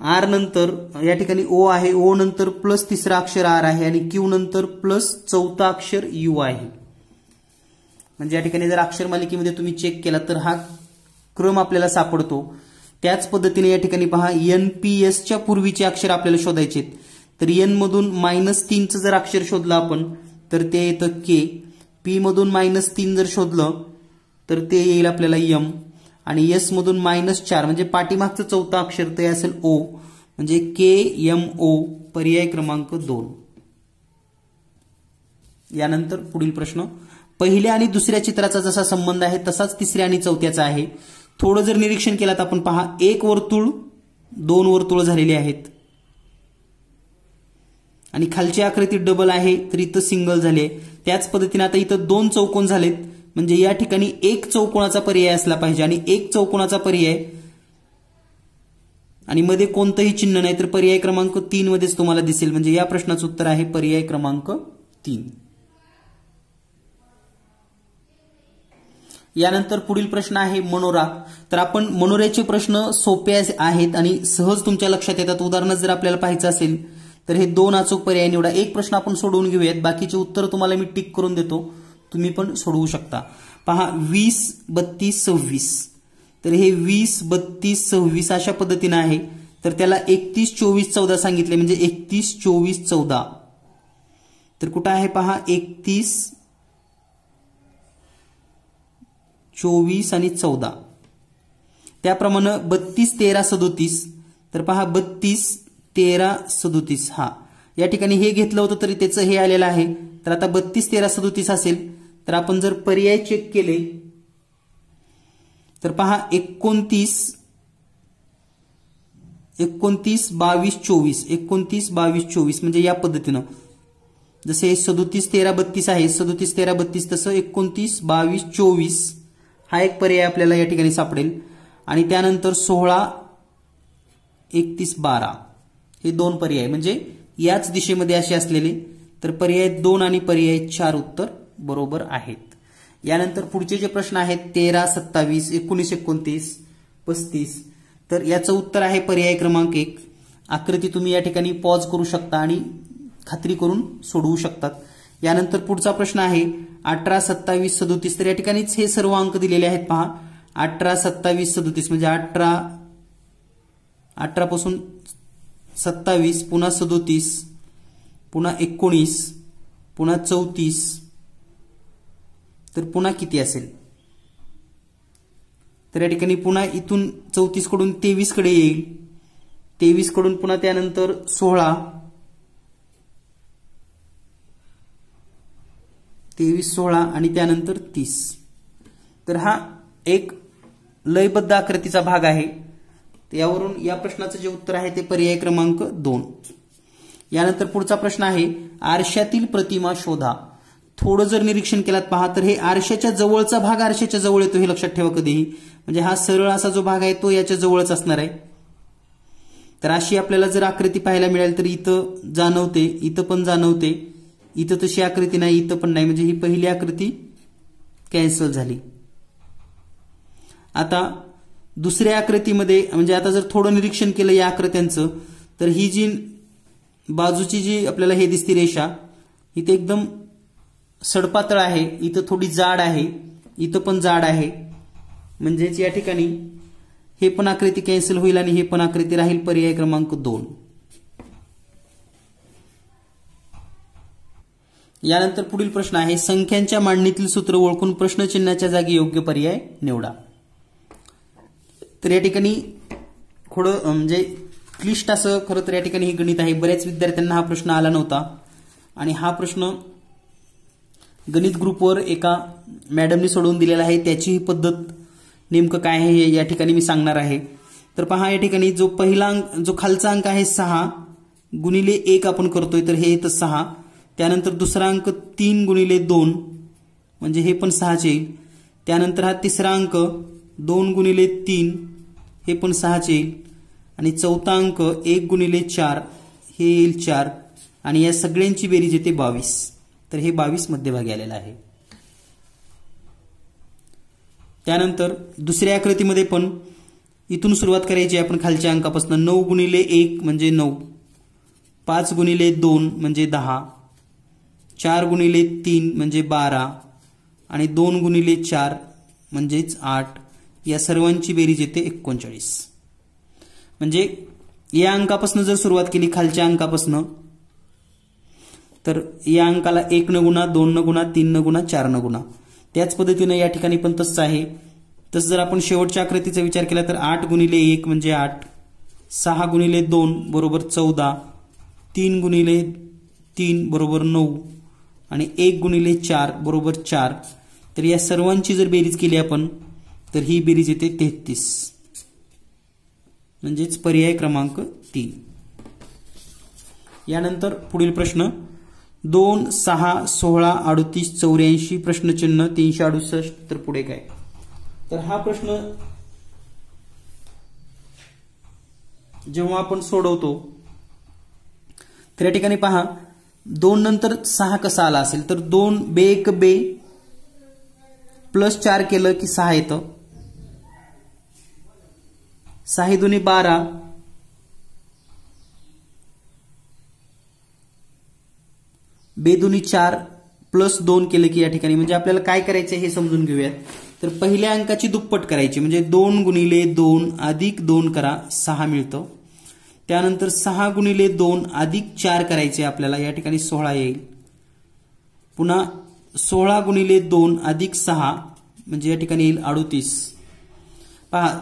R नंतर या ठिकाणी O आहे, O नंतर प्लस तिसरा अक्षर R आहे आणि Q नंतर प्लस चौथा अक्षर U आहे. म्हणजे या ठिकाणी जर अक्षर मालिकेमध्ये तुम्ही चेक केला तर हा क्रम आपल्याला सापडतो. त्याच पद्धतीने या ठिकाणी पहा NPS च्या पूर्वीचे अक्षर आपल्याला शोधायचे. तर N मधून -3 चं जर अक्षर शोधलं आपण तर ते येतं K. P मधून -3 जर शोधलं तर ते येईल आपल्याला M आणि S मधून -4 म्हणजे पाठीमागचं चौथा अक्षर ते असेल O म्हणजे KMO पर्याय क्रमांक 2. यानंतर पुढील प्रश्न. पहिल्या आणि दुसऱ्या चित्राचा जसा संबंध आहे तसाच तिसऱ्या आणि चौथ्याचा आहे. थोडं जर निरीक्षण केलं तर आपण पहा 1 वर्तुळ 2 वर्तुळ झालेली आहेत आणि खालची आकृती डबल आहे तर इथं सिंगल झाले. त्याच पद्धतीने आता इथं 2 चौकोन झालेत म्हणजे या ठिकाणी 1 चौकोनाचा पर्याय असला पाहिजे आणि 1 चौकोनाचा पर्याय आणि मध्ये कोणतंही चिन्ह नाही तर पर्याय क्रमांक 3 मध्येच तुम्हाला दिसेल. म्हणजे या प्रश्नाचं उत्तर आहे पर्याय क्रमांक 3. यानंतर पुढील प्रश्न आहे मनोरा. तर आपण मनोऱ्याचे प्रश्न सोपे आहेत आणि सहज तुमच्या लक्षात येतात. उदाहरण जर आपल्याला पाहायचं असेल तर हे 2 अचूक पर्याय निवडा. एक प्रश्न आपण सोडवून घेऊयात, बाकीचे उत्तर तुम्हाला मी टिक करून देतो, तुम्ही पण सोडवू शकता. पहा 20 32 26 तर हे 20 32 26 अशा पद्धतीने आहे. तर त्याला 31 24 14 सांगितले म्हणजे 31 24 14 तर कुठं आहे पहा 31 24 आणि 14. त्याप्रमाणे 32 13 37 तर पहा 32 13 37 हा या ठिकाणी हे घेतलं होतं तरी त्याचं हे आलेलं आहे. तर आता 32 13 37 असेल तर आपण जर पर्याय चेक केले तर पहा 29 22 24 29 22 24 म्हणजे या पद्धतीनं जसे 37 13 32 आहे 37 13 32 तसं 29 22 24 हा एक पर्याय आपल्याला या ठिकाणी सापडेल. आणि त्यानंतर 16 31 12 हे 2 पर्याय म्हणजे याच दिशेमध्ये असे असलेले. तर पर्याय 2 आणि पर्याय 4 उत्तर बरोबर आहेत. यानंतर पुढचे जे प्रश्न आहेत 13 27 19 29 35 तर याचं उत्तर आहे पर्याय क्रमांक 1. आकृती तुम्ही या ठिकाणी पॉज करू शकता आणि खात्री करून सोडवू शकतात. यानंतर पुढचा प्रश्न आहे 18 27 37 तर या ठिकाणीच हे सर्व अंक दिलेले आहेत पहा 18 27 37 म्हणजे 18 पासून 27 पुन्हा 37 पुन्हा 19 पुन्हा 34 तर पुन्हा किती असेल. तर या ठिकाणी पुन्हा इथून 34 कडून 23 कडे येईल 23 कडून पुन्हा त्यानंतर 16 23 16 आणि त्यानंतर 30 तर हा एक लयबद्ध आकृतीचा भाग आहे. यावरून या प्रश्नाचं जे उत्तर आहे ते पर्याय क्रमांक 2. यानंतर पुढचा प्रश्न आहे आरशातील प्रतिमा शोधा. थोडं जर निरीक्षण केलात पहा तर हे आरशाच्या जवळचा भाग आरशाच्या जवळ येतो हे लक्षात ठेवा कधीही. म्हणजे हा सरळ असा जो भाग आहे तो याच्या जवळच असणार आहे. तर अशी आपल्याला जर आकृती पाहायला मिळेल तर इथं जाणवते इथं पण जाणवते इथं तशी आकृती नाही इथं पण नाही म्हणजे ही पहिली आकृती कॅन्सल झाली. आता दुसऱ्या आकृतीमध्ये म्हणजे आता जर थोडं निरीक्षण केलं या आकृत्यांचं तर ही जी बाजूची जी आपल्याला हे दिसती रेषा इथे एकदम सडपातळ आहे, इथं थोडी जाड आहे, इथं पण जाड आहे. म्हणजेच या ठिकाणी हे पण आकृती कॅन्सल होईल आणि हे पण आकृती राहील. पर्याय क्रमांक 2. यानंतर पुढील प्रश्न आहे संख्यांच्या मांडणीतील सूत्र ओळखून प्रश्नचिन्हाच्या जागी योग्य पर्याय निवडा. तर या ठिकाणी थोडं म्हणजे क्लिष्ट असं खरं तर या ठिकाणी हे गणित आहे. बऱ्याच विद्यार्थ्यांना हा प्रश्न आला नव्हता आणि हा प्रश्न गणित ग्रुपवर एका मॅडमनी सोडवून दिलेला आहे. त्याची ही पद्धत नेमकं काय आहे हे या ठिकाणी मी सांगणार आहे. तर पहा या ठिकाणी जो पहिला अंक जो खालचा अंक आहे 6 गुणिले 1 आपण करतोय तर हे येतं 6. त्यानंतर दुसरा अंक 3 गुणिले 2 म्हणजे हे पण 6च येईल. त्यानंतर हा तिसरा अंक 2 गुणिले 3 हे पण 6च येईल. आणि चौथा अंक 1 गुणिले 4 हे येईल 4 आणि या सगळ्यांची बेरीज येते 22. तर हे 22 मध्यभागी आलेलं आहे. त्यानंतर दुसऱ्या आकृतीमध्ये पण इथून सुरुवात करायची आपण खालच्या अंकापासून. 9 गुणिले 1 म्हणजे 9, 5 गुणिले 2 म्हणजे 10, 4 गुणिले 3 म्हणजे 12 आणि 2 गुणिले 4 म्हणजेच 8. या सर्वांची बेरीज येते 39. म्हणजे या अंकापासून जर सुरुवात केली खालच्या अंकापासून तर या अंकाला 1 न गुणा, 2 न गुणा, 3 न गुणा, 4 न गुणा. त्याच पद्धतीने या ठिकाणी पण तसंच आहे. तसं जर आपण शेवटच्या आकृतीचा विचार केला तर 8 गुणिले 1 म्हणजे 8, 6 गुणिले 2 बरोबर 14, 3 गुणिले 3 बरोबर 9 आणि 1 गुणिले 4 बरोबर 4. तर या सर्वांची जर बेरीज केली आपण तर ही बेरीज येते 33. म्हणजेच पर्याय क्रमांक 3. यानंतर पुढील प्रश्न 2, 6, 16, 38, 84 प्रश्नचिन्ह 368. तर पुढे काय? तर हा प्रश्न जेव्हा आपण सोडवतो तर या ठिकाणी पहा 2 नंतर 6 कसा आला असेल तर 2 बे 1 बे प्लस 4 केलं की 6 येतं. 6 दुनी 12, बेदुनी 4 प्लस 2 केलं की या ठिकाणी म्हणजे आपल्याला काय करायचं हे समजून घेऊयात. तर पहिल्या अंकाची दुप्पट करायची म्हणजे 2 गुणिले 2 अधिक 2 करा 6 मिळतं. त्यानंतर 6 गुणिले 2 अधिक 4 करायचे आपल्याला या ठिकाणी 16 येईल. पुन्हा 16 गुणिले 2 अधिक 6 म्हणजे या ठिकाणी येईल 38. पहा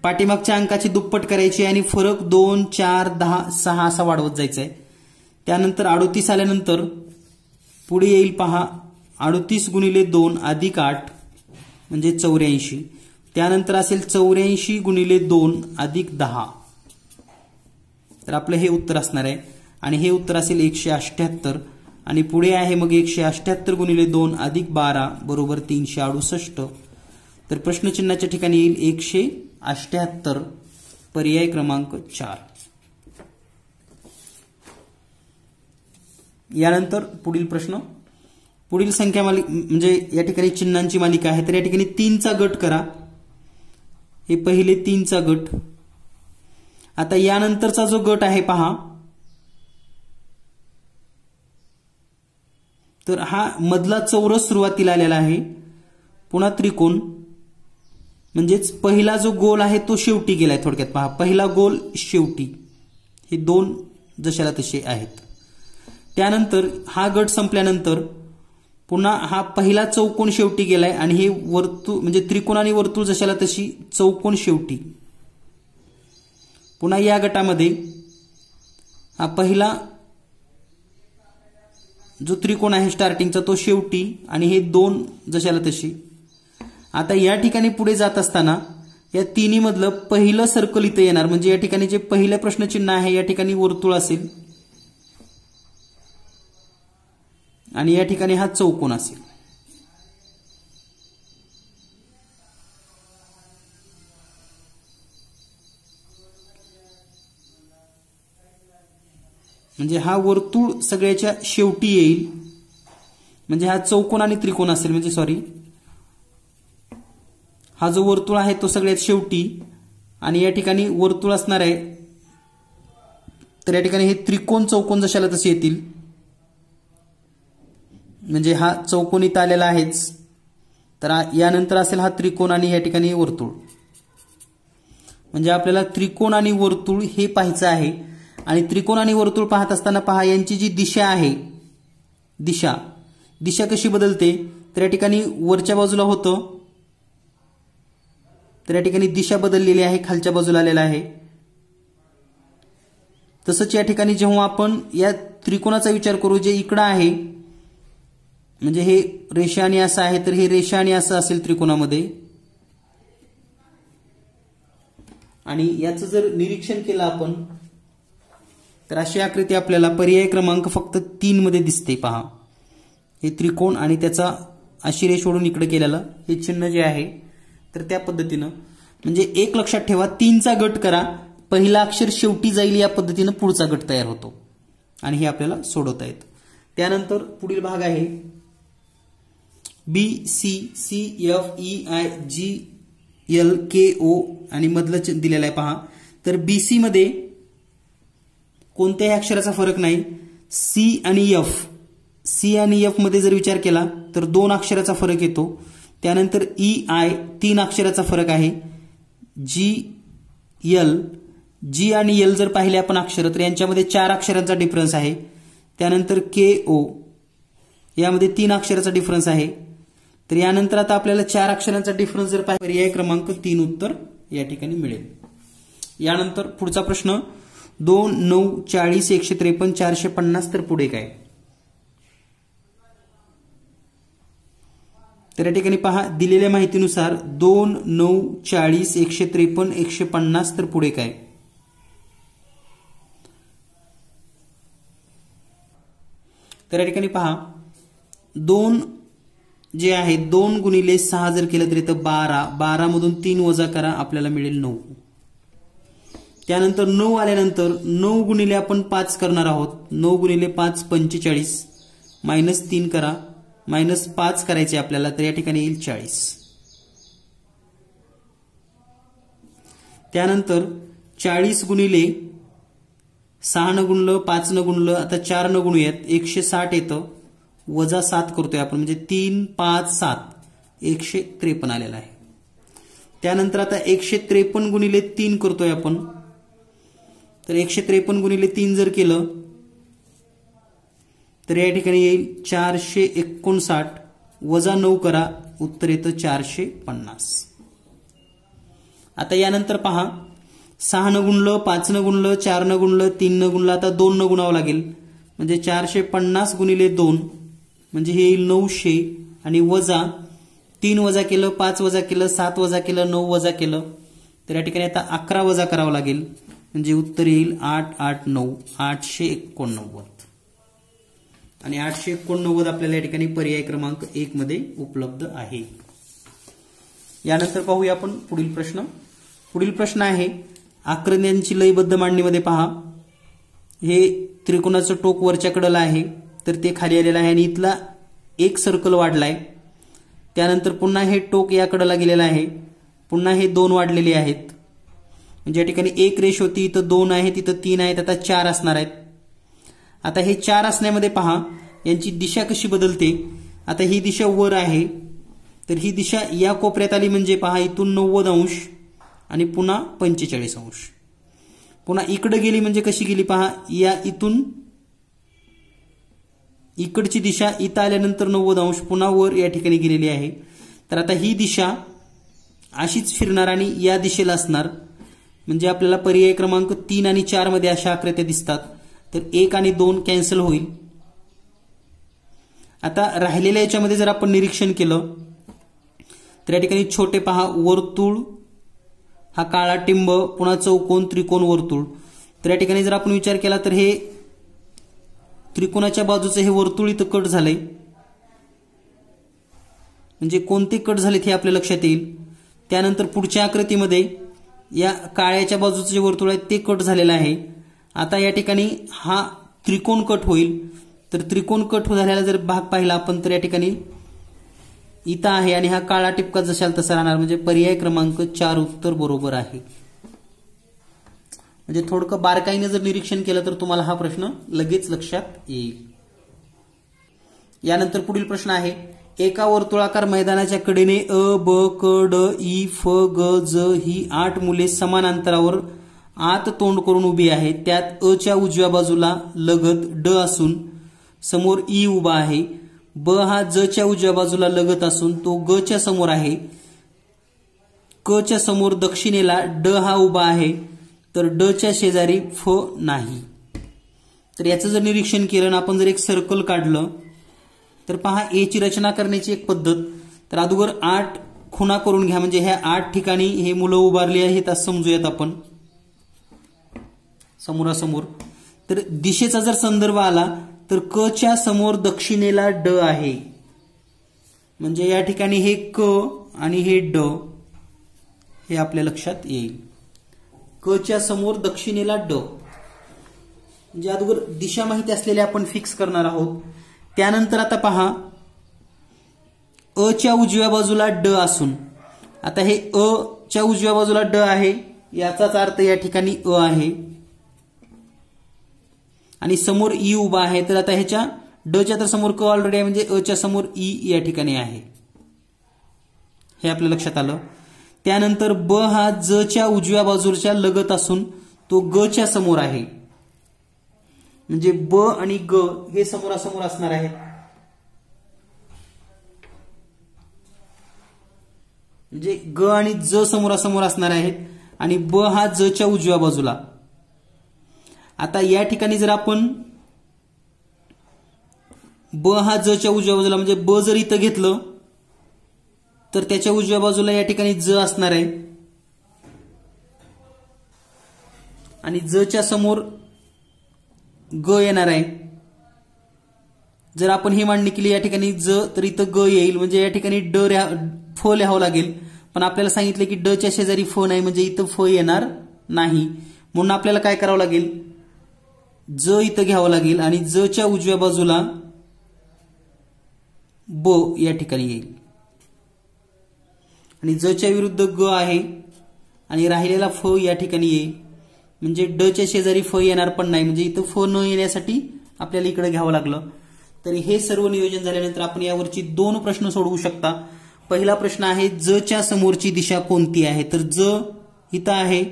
पाठीमागच्या अंकाची दुप्पट करायची आणि फरक 2, 4, 10, 6 असा वाढवत जायचा आहे. त्यानंतर 38 आल्यानंतर पुढे येईल पहा 38 गुणिले 2 अधिक 8 म्हणजे 84. त्यानंतर असेल 84 गुणिले 2 अधिक 10. तर आपलं हे उत्तर असणार आहे आणि हे उत्तर असेल 178. आणि पुढे आहे मग 178 गुणिले 2 अधिक 12 बरोबर 368. तर प्रश्नचिन्हाच्या ठिकाणी येईल 178. पर्याय क्रमांक 4. यानंतर पुढील प्रश्न पुढील संख्या मालिका म्हणजे या ठिकाणी चिन्हांची मालिका आहे. तर या ठिकाणी 3चा गट करा. हे पहिले 3चा गट. आता यानंतरचा जो गट आहे पहा तर हा मधला चौरस सुरुवातीला आलेला आहे. पुन्हा त्रिकोण म्हणजेच पहिला जो गोल आहे तो शेवटी गेलाय. थोडक्यात पहा पहिला गोल शेवटी हे 2 जशाला तसे आहेत. त्यानंतर हा गट संपल्यानंतर पुन्हा हा पहिला चौकोन शेवटी गेलाय आणि हे वर्तुळ म्हणजे त्रिकोण आणि वर्तुळ जशाला तशी चौकोन शेवटी. पुन्हा या गटामध्ये हा पहिला जो त्रिकोण आहे स्टार्टिंगचा तो शेवटी आणि हे 2 जशाला तशी. आता या ठिकाणी पुढे जात असताना या तिन्ही मधलं पहिलं सर्कल इथे येणार म्हणजे या ठिकाणी जे पहिलं प्रश्नचिन्ह आहे या ठिकाणी वर्तुळ असेल आणि या ठिकाणी हा चौकोन असेल. म्हणजे हा वर्तुळ सगळ्याच्या शेवटी येईल म्हणजे हा चौकोन आणि त्रिकोण असेल म्हणजे सॉरी हा जो वर्तुळ आहे तो सगळ्यात शेवटी आणि या ठिकाणी वर्तुळ असणार आहे. तर या ठिकाणी हे त्रिकोण चौकोन जशाला तसे येतील. म्हणजे हा चौकोन इथं आलेला आहेच. तर यानंतर असेल हा त्रिकोण आणि या ठिकाणी वर्तुळ. म्हणजे आपल्याला त्रिकोण आणि वर्तुळ हे पाहायचं आहे. आणि त्रिकोण आणि वर्तुळ पाहत असताना पहा यांची जी दिशा आहे, दिशा कशी बदलते. तर या ठिकाणी वरच्या बाजूला होतं, तर या ठिकाणी दिशा बदललेली आहे, खालच्या बाजूला आलेला आहे. तसंच या ठिकाणी जेव्हा आपण या त्रिकोणाचा विचार करू जे इकडं आहे, म्हणजे हे रेषा आणि असं आहे, तर हे रेषा आणि असं असेल त्रिकोणामध्ये. आणि याचं जर निरीक्षण केलं आपण तर अशी आकृती आपल्याला पर्याय क्रमांक फक्त 3 मध्ये दिसते. पहा हे त्रिकोण आणि त्याचा अशी रेष ओढून इकडे केलेलं हे चिन्ह जे आहे, तर त्या पद्धतीनं म्हणजे एक लक्षात ठेवा 3चा गट करा, पहिला अक्षर शेवटी जाईल या पद्धतीनं पुढचा गट तयार होतो आणि हे आपल्याला सोडवता येतं. त्यानंतर पुढील भाग आहे BCCFEIGLKO आणि मधलं दिलेलं आहे. पहा तर BC मध्ये कोणत्याही अक्षराचा फरक नाही. C आणि F मध्ये जर विचार केला तर 2 अक्षराचा फरक येतो. त्यानंतर EI 3 अक्षराचा फरक आहे. G आणि L जर पाहिले आपण अक्षर तर यांच्यामध्ये 4 अक्षरांचा डिफरन्स आहे. त्यानंतर KO यामध्ये 3 अक्षराचा डिफरन्स आहे. तर यानंतर आता आपल्याला 4 अक्षरांचा डिफरन्स जर पाहिजे पर्याय क्रमांक 3 उत्तर या ठिकाणी मिळेल. यानंतर पुढचा प्रश्न 2, 9, 40, 153, 450 तर पुढे काय. तर या ठिकाणी पहा दिलेल्या माहितीनुसार 2, 9, 40, 153, 150 तर पुढे काय. तर या ठिकाणी पहा 2 जे आहे 2 गुणिले 6 जर केलं तर इथं 12 मधून 3 वजा करा आपल्याला मिळेल 9. त्यानंतर 9 आल्यानंतर 9 गुणिले आपण 5 करणार आहोत. 9 गुणिले 5 45 मायनस 3 करा, मायनस 5 करायचे आपल्याला, तर या ठिकाणी येईल 40. त्यानंतर 40 गुणिले 6 न गुणलं 5 न गुणलं आता 4 न गुणूयात 160 येतं, वजा 7 करतोय आपण म्हणजे 3, 5, 7 153 आलेला आहे. त्यानंतर आता 153 गुणिले 3 करतोय आपण, तर 153 गुणिले 3 जर केलं तर या ठिकाणी येईल 459, वजा 9 करा उत्तर येतं 450. आता यानंतर पहा 6 न गुणलं 5 न गुणलं 4 न गुणलं 3 न गुणलं आता 2 न गुणावं लागेल म्हणजे 450 गुणिले 2 म्हणजे हे येईल 900 आणि वजा 3 वजा केलं 5 वजा केलं 7 वजा केलं 9 वजा केलं तर या ठिकाणी आता 11 वजा करावं लागेल म्हणजे उत्तर येईल 889 889 आणि 889 आपल्याला या ठिकाणी पर्याय क्रमांक 1 मध्ये उपलब्ध आहे. यानंतर पाहूया आपण पुढील प्रश्न. पुढील प्रश्न आहे आकृत्यांची लयबद्ध मांडणीमध्ये पहा हे त्रिकोणाचं टोक वरच्या कडेला आहे तर ते खाली आलेलं आहे आणि इथला एक सर्कल वाढलाय. त्यानंतर पुन्हा हे टोक या कडेला गेलेलं आहे, पुन्हा हे 2 वाढलेले आहेत म्हणजे या ठिकाणी 1 रेष होती इथं 2 आहेत इथं 3 आहेत आता 4 असणार आहेत. आता हे 4 असण्यामध्ये पहा यांची दिशा कशी बदलते. आता ही दिशा वर आहे तर ही दिशा या कोपऱ्यात आली म्हणजे पहा इथून 90 अंश आणि पुन्हा 45 अंश. पुन्हा इकडे गेली म्हणजे कशी गेली पहा या इथून इकडची दिशा इथं आल्यानंतर 90 अंश पुन्हा वर या ठिकाणी गेलेली आहे. तर आता ही दिशा अशीच फिरणार आणि या दिशेला असणार म्हणजे आपल्याला पर्याय क्रमांक 3 आणि 4 मध्ये अशा आकृत्या दिसतात. तर 1 आणि 2 कॅन्सल होईल. आता राहिलेल्या याच्यामध्ये जर आपण निरीक्षण केलं तर या ठिकाणी छोटे पहा वर्तुळ हा काळा टिंब पुन्हा चौकोन त्रिकोण वर्तुळ. तर या ठिकाणी जर आपण विचार केला तर हे त्रिकोणाच्या बाजूचं हे वर्तुळ इथं कट झालंय म्हणजे कोणते कट झालेत हे आपल्या लक्षात येईल. त्यानंतर पुढच्या आकृतीमध्ये या काळ्याच्या बाजूचं जे वर्तुळ आहे ते कट झालेलं आहे. आता या ठिकाणी हा त्रिकोण कट होईल तर त्रिकोण कट झालेला जर भाग पाहिला आपण तर या ठिकाणी इथं आहे आणि हा काळा टिपका जशाल तसा राहणार, म्हणजे पर्याय क्रमांक 4 उत्तर बरोबर आहे. म्हणजे थोडकं बारकाईने जर निरीक्षण केलं तर तुम्हाला हा प्रश्न लगेच लक्षात येईल. यानंतर पुढील प्रश्न आहे, एका वर्तुळाकार मैदानाच्या कडेने अ, ब, क, ड, ई, फ, ग, ज ही 8 मुले समान अंतरावर आत तोंड करून उभी आहेत. त्यात अ च्या उजव्या बाजूला लगत ड असून समोर ई उभा आहे. ब हा ज च्या उजव्या बाजूला लगत असून तो ग च्या समोर आहे. क च्या समोर दक्षिणेला ड हा उभा आहे, तर ड च्या शेजारी फ नाही. तर याचं जर निरीक्षण केलं, आपण जर एक सर्कल काढलं तर पहा ए ची रचना करण्याची एक पद्धत. तर अगोदर 8 खुणा करून घ्या, म्हणजे ह्या 8 ठिकाणी हे मुलं उभारली आहेत असं समजूयात आपण समोरासमोर. तर दिशेचा जर संदर्भ आला तर क च्या समोर दक्षिणेला ड आहे, म्हणजे या ठिकाणी हे क आणि हे ड हे आपल्या लक्षात येईल. क च्या समोर दक्षिणेला ड, म्हणजे अगोदर दिशा माहिती असलेल्या आपण फिक्स करणार आहोत. त्यानंतर आता पहा, अ च्या उजव्या बाजूला ड असून, आता हे अ च्या उजव्या बाजूला ड आहे, याचाच अर्थ या ठिकाणी अ आहे आणि समोर ई उभा आहे. तर आता ह्याच्या ड च्या तर समोर क ऑलरेडी आहे, म्हणजे अ च्या समोर ई या ठिकाणी आहे, हे आपल्या लक्षात आलं. त्यानंतर ब हा ज च्या उजव्या बाजूच्या लगत असून तो ग च्या समोर आहे, म्हणजे ब आणि ग हे समोरासमोर असणार आहेत. म्हणजे ग आणि ज समोरासमोर असणार आहेत आणि ब हा ज च्या उजव्या बाजूला. आता या ठिकाणी जर आपण ब हा ज च्या उजव्या बाजूला, म्हणजे ब जर इथं घेतलं तर त्याच्या उजव्या बाजूला या ठिकाणी ज असणार आहे आणि ज च्या समोर ग येणार आहे. जर आपण ही मांडणी केली या ठिकाणी ज, तर इथं ग येईल, म्हणजे या ठिकाणी फ लिहावं लागेल. पण आपल्याला सांगितलं की ड च्या शेजारी फ नाही, म्हणजे इथं फ येणार नाही. म्हणून आपल्याला काय करावं लागेल, ज इथं घ्यावं लागेल आणि ज च्या उजव्या बाजूला ब या ठिकाणी येईल आणि ज च्या विरुद्ध ग आहे आणि राहिलेला फ या ठिकाणी येईल, म्हणजे ड च्या शेजारी फ येणार पण नाही, म्हणजे इथं फ न येण्यासाठी आपल्याला इकडे घ्यावं लागलं. तर हे सर्व नियोजन झाल्यानंतर आपण यावरची 2 प्रश्न सोडवू शकता. पहिला प्रश्न आहे, ज च्या समोरची दिशा कोणती आहे? तर ज इथं आहे,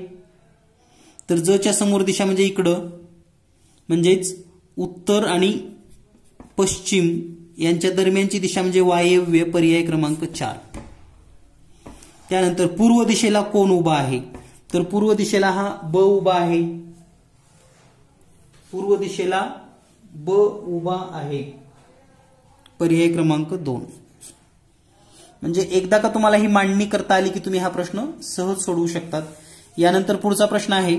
तर ज च्या समोर दिशा म्हणजे इकडं, म्हणजेच उत्तर आणि पश्चिम यांच्या दरम्यानची दिशा म्हणजे वायव्य, पर्याय क्रमांक 4. त्यानंतर पूर्व दिशेला कोण उभा आहे? तर पूर्व दिशेला हा ब उभा आहे, पूर्व दिशेला ब उभा आहे, पर्याय क्रमांक 2. म्हणजे एकदा का तुम्हाला ही मांडणी करता आली की तुम्ही हा प्रश्न सहज सोडवू शकतात. यानंतर पुढचा प्रश्न आहे,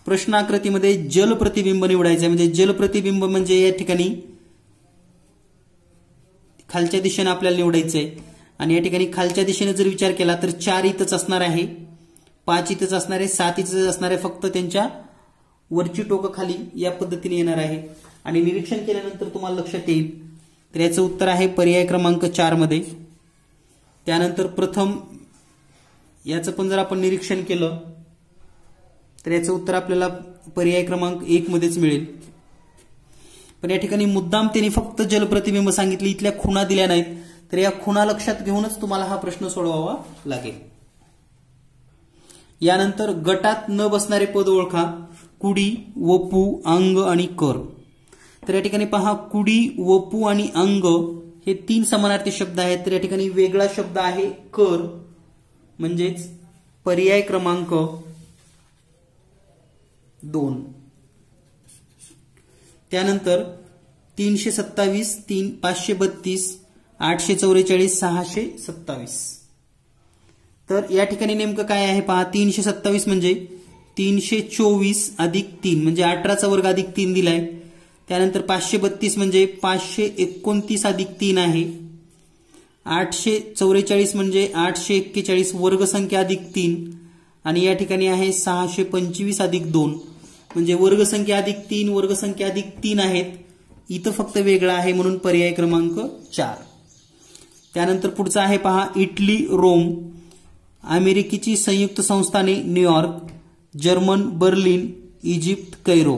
प्रश्न आकृतीमध्ये जल प्रतिबिंब निवडायचं आहे. म्हणजे जल प्रतिबिंब म्हणजे या ठिकाणी खालच्या दिशेने आपल्याला निवडायचं आहे आणि या ठिकाणी खालच्या दिशेने जर विचार केला तर 4 इथंच असणार आहे, 5 इथंच असणार आहे, 7 इथंच असणार आहे, फक्त त्यांच्या वरची टोकं खाली या पद्धतीने येणार आहे. आणि निरीक्षण केल्यानंतर तुम्हाला लक्षात येईल. तर याचं उत्तर आहे पर्याय क्रमांक 4 मध्ये. त्यानंतर प्रथम याचं पण जर आपण निरीक्षण केलं तर याचं उत्तर आपल्याला पर्याय क्रमांक 1 मध्येच मिळेल. पण या ठिकाणी मुद्दाम त्यांनी फक्त जलप्रतिबिंब सांगितले, इथल्या खुणा दिल्या नाहीत. तर या खुणा लक्षात घेऊनच तुम्हाला हा प्रश्न सोडवावा लागेल. यानंतर गटात न बसणारे पद ओळखा. कुडी, वपू, अंग आणि कर. तर या ठिकाणी पहा, कुडी, वपू आणि अंग हे 3 समानार्थी शब्द आहेत. तर या ठिकाणी वेगळा शब्द आहे कर, म्हणजेच पर्याय क्रमांक 2. त्यानंतर 327, 532, 844, 627. तर या ठिकाणी नेमकं काय आहे पहा. 327 म्हणजे 324 अधिक 3 म्हणजे 18चा वर्ग अधिक 3 दिलाय. त्यानंतर 532 म्हणजे 529 अधिक 3 आहे. 844 म्हणजे 841 वर्गसंख्या अधिक 3 आणि या ठिकाणी आहे 625 अधिक 2 म्हणजे वर्गसंख्या अधिक 3 वर्गसंख्या अधिक 3 आहेत. इथं फक्त वेगळा आहे म्हणून पर्याय क्रमांक 4. त्यानंतर पुढचा आहे पहा इटली रोम, अमेरिकेची संयुक्त संस्थाने New York, German Berlin, Egypt Cairo.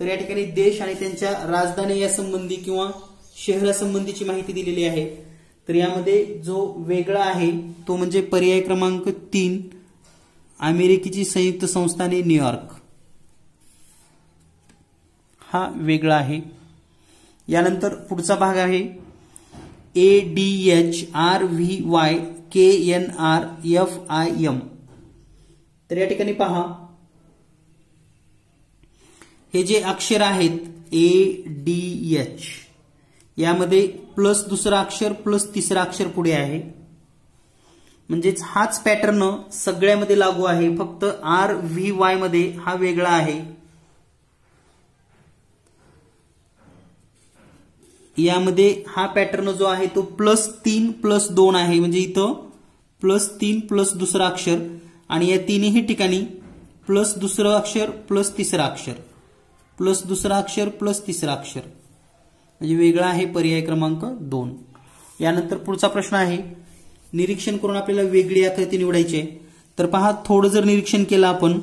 तर या ठिकाणी देश आणि त्यांच्या राजधानी या संबंधी किंवा शहरासंबंधीची माहिती दिलेली आहे. तर यामध्ये जो वेगळा आहे तो म्हणजे पर्याय क्रमांक 3, अमेरिकेची संयुक्त संस्थाने न्यूयॉर्क, हा वेगळा आहे. यानंतर पुढचा भाग आहे ADHRVYKNRFIM. तर या ठिकाणी पहा हे जे अक्षर आहेत ADH यामध्ये प्लस दुसरा अक्षर प्लस तिसरा अक्षर पुढे आहे. म्हणजेच हाच पॅटर्न सगळ्यामध्ये लागू आहे, फक्त RVY मध्ये हा वेगळा आहे. यामध्ये हा पॅटर्न जो आहे तो +3 +2 आहे. म्हणजे इथं +3 प्लस दुसरा अक्षर आणि या तिन्ही ठिकाणी प्लस दुसरं अक्षर प्लस तिसरा अक्षर प्लस दुसरा अक्षर प्लस तिसरा अक्षर, म्हणजे वेगळा आहे पर्याय क्रमांक 2. यानंतर पुढचा प्रश्न आहे निरीक्षण करून आपल्याला वेगळी आकृती निवडायची आहे. तर पहा थोडं जर निरीक्षण केलं आपण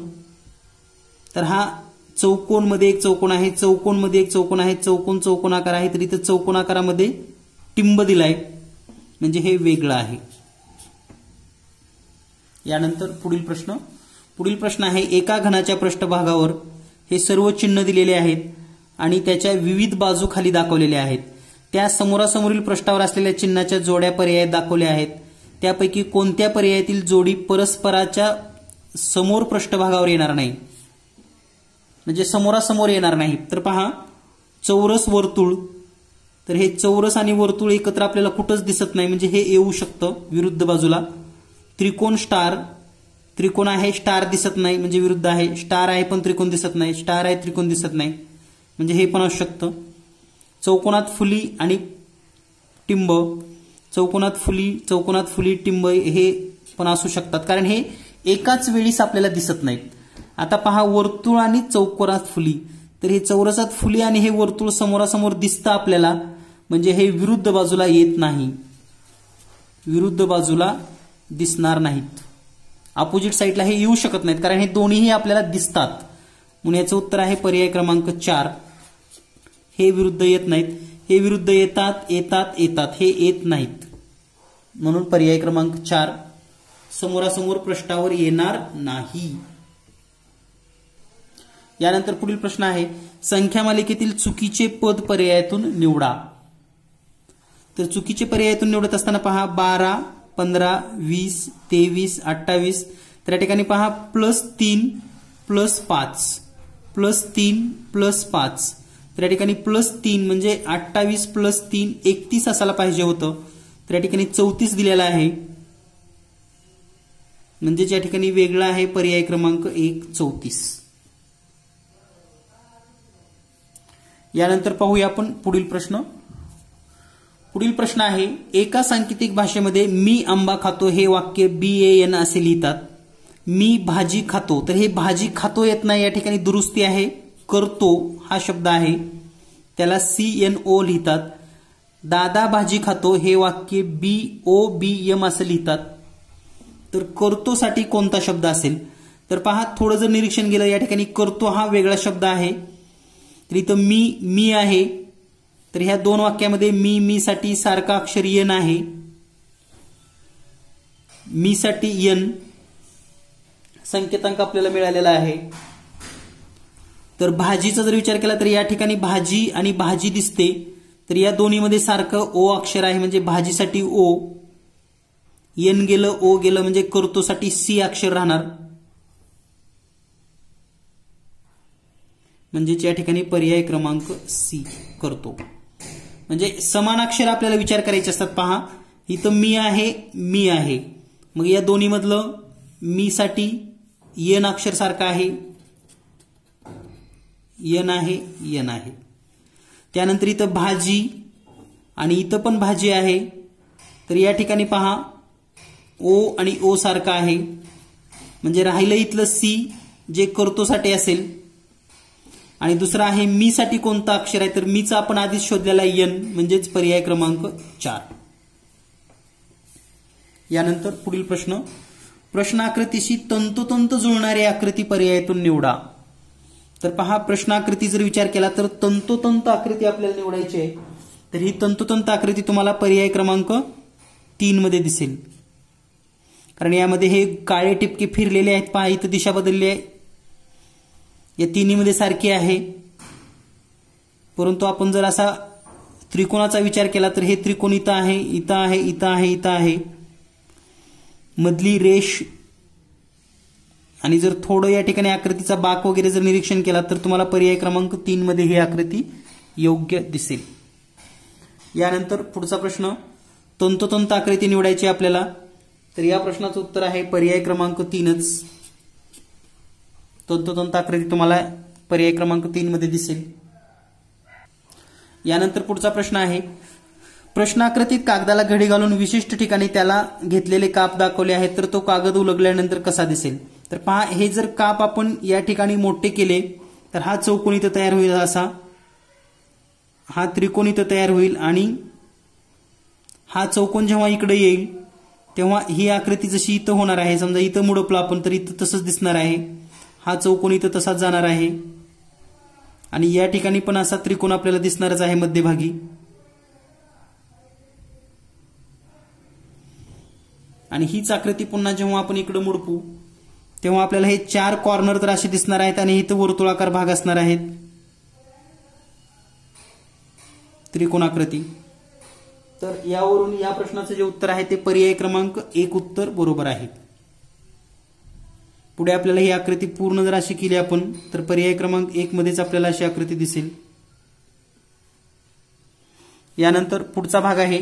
तर हा चौकोन मध्ये एक चौकोन आहे, चौकोन मध्ये एक चौकोन आहे, चौकोन चौकोनाकार आहे. तर इथं चौकोनाकारामध्ये टिंब दिलाय म्हणजे हे वेगळं आहे. यानंतर पुढील प्रश्न आहे एका घनाच्या पृष्ठभागावर हे सर्व चिन्ह दिलेले आहेत आणि त्याच्या विविध बाजू खाली दाखवलेल्या आहेत. त्या समोरासमोरील पृष्ठावर असलेल्या चिन्हाच्या जोड्या पर्याय दाखवल्या आहेत. त्यापैकी कोणत्या पर्यायातील जोडी परस्पराच्या समोर पृष्ठभागावर येणार नाही, म्हणजे समोरासमोर येणार नाही. तर पहा चौरस वर्तुळ, तर हे चौरस आणि वर्तुळ एकत्र आपल्याला कुठंच दिसत नाही, म्हणजे हे येऊ शकतं विरुद्ध बाजूला. त्रिकोण स्टार, त्रिकोण आहे स्टार दिसत नाही म्हणजे विरुद्ध आहे, स्टार आहे पण त्रिकोण दिसत नाही, स्टार आहे त्रिकोण दिसत नाही म्हणजे हे पण असू शकतं. चौकोनात फुली आणि टिंब, चौकोनात फुली टिंब हे पण असू शकतात, कारण हे एकाच वेळीच आपल्याला दिसत नाहीत. आता पहा वर्तुळ आणि चौकोनात फुली, तर हे चौरसात फुली आणि हे वर्तुळ समोरासमोर दिसतं आपल्याला, म्हणजे हे विरुद्ध बाजूला येत नाही, विरुद्ध बाजूला दिसणार नाहीत. अपोजिट साईडला हे येऊ शकत नाहीत कारण हे दोन्हीही आपल्याला दिसतात. म्हणून याचं उत्तर आहे पर्याय क्रमांक 4. हे विरुद्ध येत नाहीत, हे विरुद्ध येतात येतात येतात, हे येत नाहीत. म्हणून पर्याय क्रमांक 4 समोरासमोर पृष्ठावर येणार नाही. यानंतर पुढील प्रश्न आहे संख्या मालिकेतील चुकीचे पद पर्यायातून निवडा. तर चुकीचे पर्यायातून निवडत असताना पहा 12, 15, 20, 23, 28. तर या ठिकाणी पहा +3 +5 +3 +5. तर या ठिकाणी +3 म्हणजे 28 +3 31 असायला पाहिजे होतं. तर या ठिकाणी 34 दिलेला आहे, म्हणजे या ठिकाणी वेगळा आहे पर्याय क्रमांक 1 34. यानंतर पाहूया आपण पुढील प्रश्न आहे एका सांकेतिक भाषेमध्ये मी आंबा खातो हे वाक्य BAN असे लिहितात. मी भाजी खातो, तर हे भाजी खातो येत नाही, या ठिकाणी दुरुस्ती आहे, करतो हा शब्द आहे त्याला CNO लिहितात. दादा भाजी खातो हे वाक्य BOBM असं लिहितात. तर करतो साठी कोणता शब्द असेल, तर पहा थोडं जर निरीक्षण केलं या ठिकाणी करतो हा वेगळा शब्द आहे. तर इथं मी आहे, तर ह्या दोन वाक्यामध्ये मी साठी सारखा अक्षर यन आहे, मी साठी यन संकेतांक आपल्याला मिळालेला आहे. तर भाजीचा जर विचार केला तर या ठिकाणी भाजी आणि भाजी दिसते, तर या दोन्हीमध्ये सारखं ओ अक्षर आहे म्हणजे भाजीसाठी ओ, यन गेलं ओ गेलं म्हणजे करतोसाठी सी अक्षर राहणार, म्हणजे या ठिकाणी पर्याय क्रमांक सी करतो. म्हणजे समान अक्षर आपल्याला विचार करायचे असतात. पहा इथं मी आहे, मग या दोन्ही मधलं मी साठी यन अक्षर सारखं आहे, यन आहे. त्यानंतर इथं भाजी आणि इथं पण भाजी आहे, तर या ठिकाणी पहा ओ आणि ओ सारखं आहे, म्हणजे राहिलं इथलं सी जे करतोसाठी असेल. आणि दुसरा आहे मी साठी कोणता अक्षर आहे, तर मीचा आपण आधीच शोधलेला यन, म्हणजेच पर्याय क्रमांक 4. यानंतर पुढील प्रश्न, प्रश्नाकृतीशी तंतोतंत जुळणारी आकृती पर्यायातून निवडा. तर पहा, प्रश्नाकृती जर विचार केला तर तंतोतंत आकृती आपल्याला निवडायची आहे. तर ही तंतोतंत आकृती तुम्हाला पर्याय क्रमांक 3 मध्ये दिसेल. कारण यामध्ये हे काळे टिपके फिरलेले आहेत. पहा, इथं दिशा बदलली आहे. या तिन्हीमध्ये सारखी आहे. परंतु आपण जर असा त्रिकोणाचा विचार केला तर हे त्रिकोण इथं आहे, इथं आहे, इथं आहे, इथं आहे. मधली रेष आणि जर थोडं या ठिकाणी आकृतीचा बाक वगैरे जर निरीक्षण केला तर तुम्हाला पर्याय क्रमांक 3 मध्ये ही आकृती योग्य दिसेल. यानंतर पुढचा प्रश्न, तंतोतंत आकृती निवडायची आपल्याला. तर या प्रश्नाचं उत्तर आहे पर्याय क्रमांक 3च. तंतोतंत आकृती तुम्हाला पर्याय क्रमांक 3 मध्ये दिसेल. यानंतर पुढचा प्रश्न आहे, प्रश्नाकृतीत कागदाला घडी घालून विशिष्ट ठिकाणी त्याला घेतलेले काप दाखवले आहेत, तर तो कागद उलगल्यानंतर कसा दिसेल. तर पहा, हे जर काप आपण या ठिकाणी मोठे केले तर हा चौकोन इथं तयार होईल, असा हा त्रिकोण इथं तयार होईल आणि हा चौकोन जेव्हा इकडे येईल तेव्हा ही आकृती जशी इथं होणार आहे, समजा इथं मुडपला आपण तर इथं तसंच दिसणार आहे. हा चौकोन इथं तसाच जाणार आहे आणि या ठिकाणी पण असा त्रिकोण आपल्याला दिसणारच आहे मध्यभागी. आणि हीच आकृती पुन्हा जेव्हा आपण इकडे मुडपू तेव्हा आपल्याला हे 4 कॉर्नर तर असे दिसणार आहेत आणि इथं वर्तुळाकार भाग असणार आहेत, त्रिकोणाकृती. तर यावरून या प्रश्नाचं जे उत्तर आहे ते पर्याय क्रमांक 1 उत्तर बरोबर आहे. पुढे आपल्याला ही आकृती पूर्ण जर अशी केली आपण तर पर्याय क्रमांक 1 मध्येच आपल्याला अशी आकृती दिसेल. यानंतर पुढचा भाग आहे,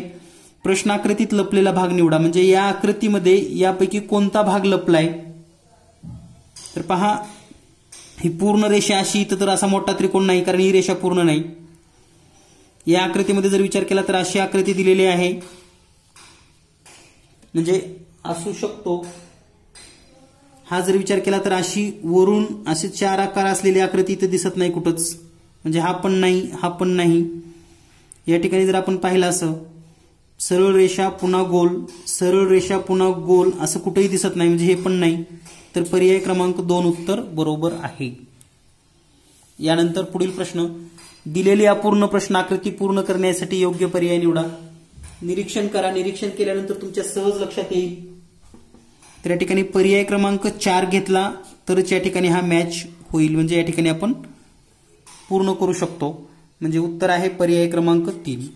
प्रश्नाकृतीत लपलेला भाग निवडा. म्हणजे या आकृतीमध्ये यापैकी कोणता भाग लपलाय. तर पहा, ही पूर्ण रेषा अशी, इथं तर असा मोठा त्रिकोण नाही कारण ही रेषा पूर्ण नाही. या आकृतीमध्ये जर विचार केला तर अशी आकृती दिलेली आहे, म्हणजे असू शकतो. हा जर विचार केला तर अशी वरून असे 4 आकार असलेली आकृती इथं दिसत नाही कुठंच, म्हणजे हा पण नाही, हा पण नाही. या ठिकाणी जर आपण पाहिलं असं सरळ रेषा पुन्हा गोल, सरळ रेषा पुन्हा गोल असं कुठेही दिसत नाही, म्हणजे हे पण नाही. तर पर्याय क्रमांक 2 उत्तर बरोबर आहे. यानंतर पुढील प्रश्न, दिलेली अपूर्ण प्रश्नाकृती पूर्ण करण्यासाठी योग्य पर्याय निवडा. निरीक्षण करा. निरीक्षण केल्यानंतर तुमच्या सहज लक्षात येईल. तर या ठिकाणी पर्याय क्रमांक 4 घेतला तरच या ठिकाणी हा मॅच होईल, म्हणजे या ठिकाणी आपण पूर्ण करू शकतो. म्हणजे उत्तर आहे पर्याय क्रमांक 3.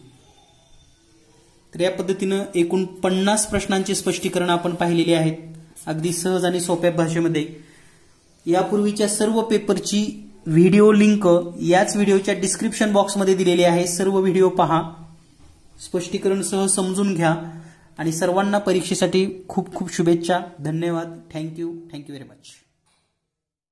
तर या पद्धतीनं एकूण 50 प्रश्नांचे स्पष्टीकरण आपण पाहिलेले आहेत, अगदी सहज आणि सोप्या भाषेमध्ये. यापूर्वीच्या सर्व पेपरची व्हिडिओ लिंक याच व्हिडिओच्या डिस्क्रिप्शन बॉक्समध्ये दिलेली आहे. सर्व व्हिडिओ पहा, स्पष्टीकरण सह समजून घ्या आणि सर्वांना परीक्षेसाठी खूप खूप शुभेच्छा. धन्यवाद. Thank you very much.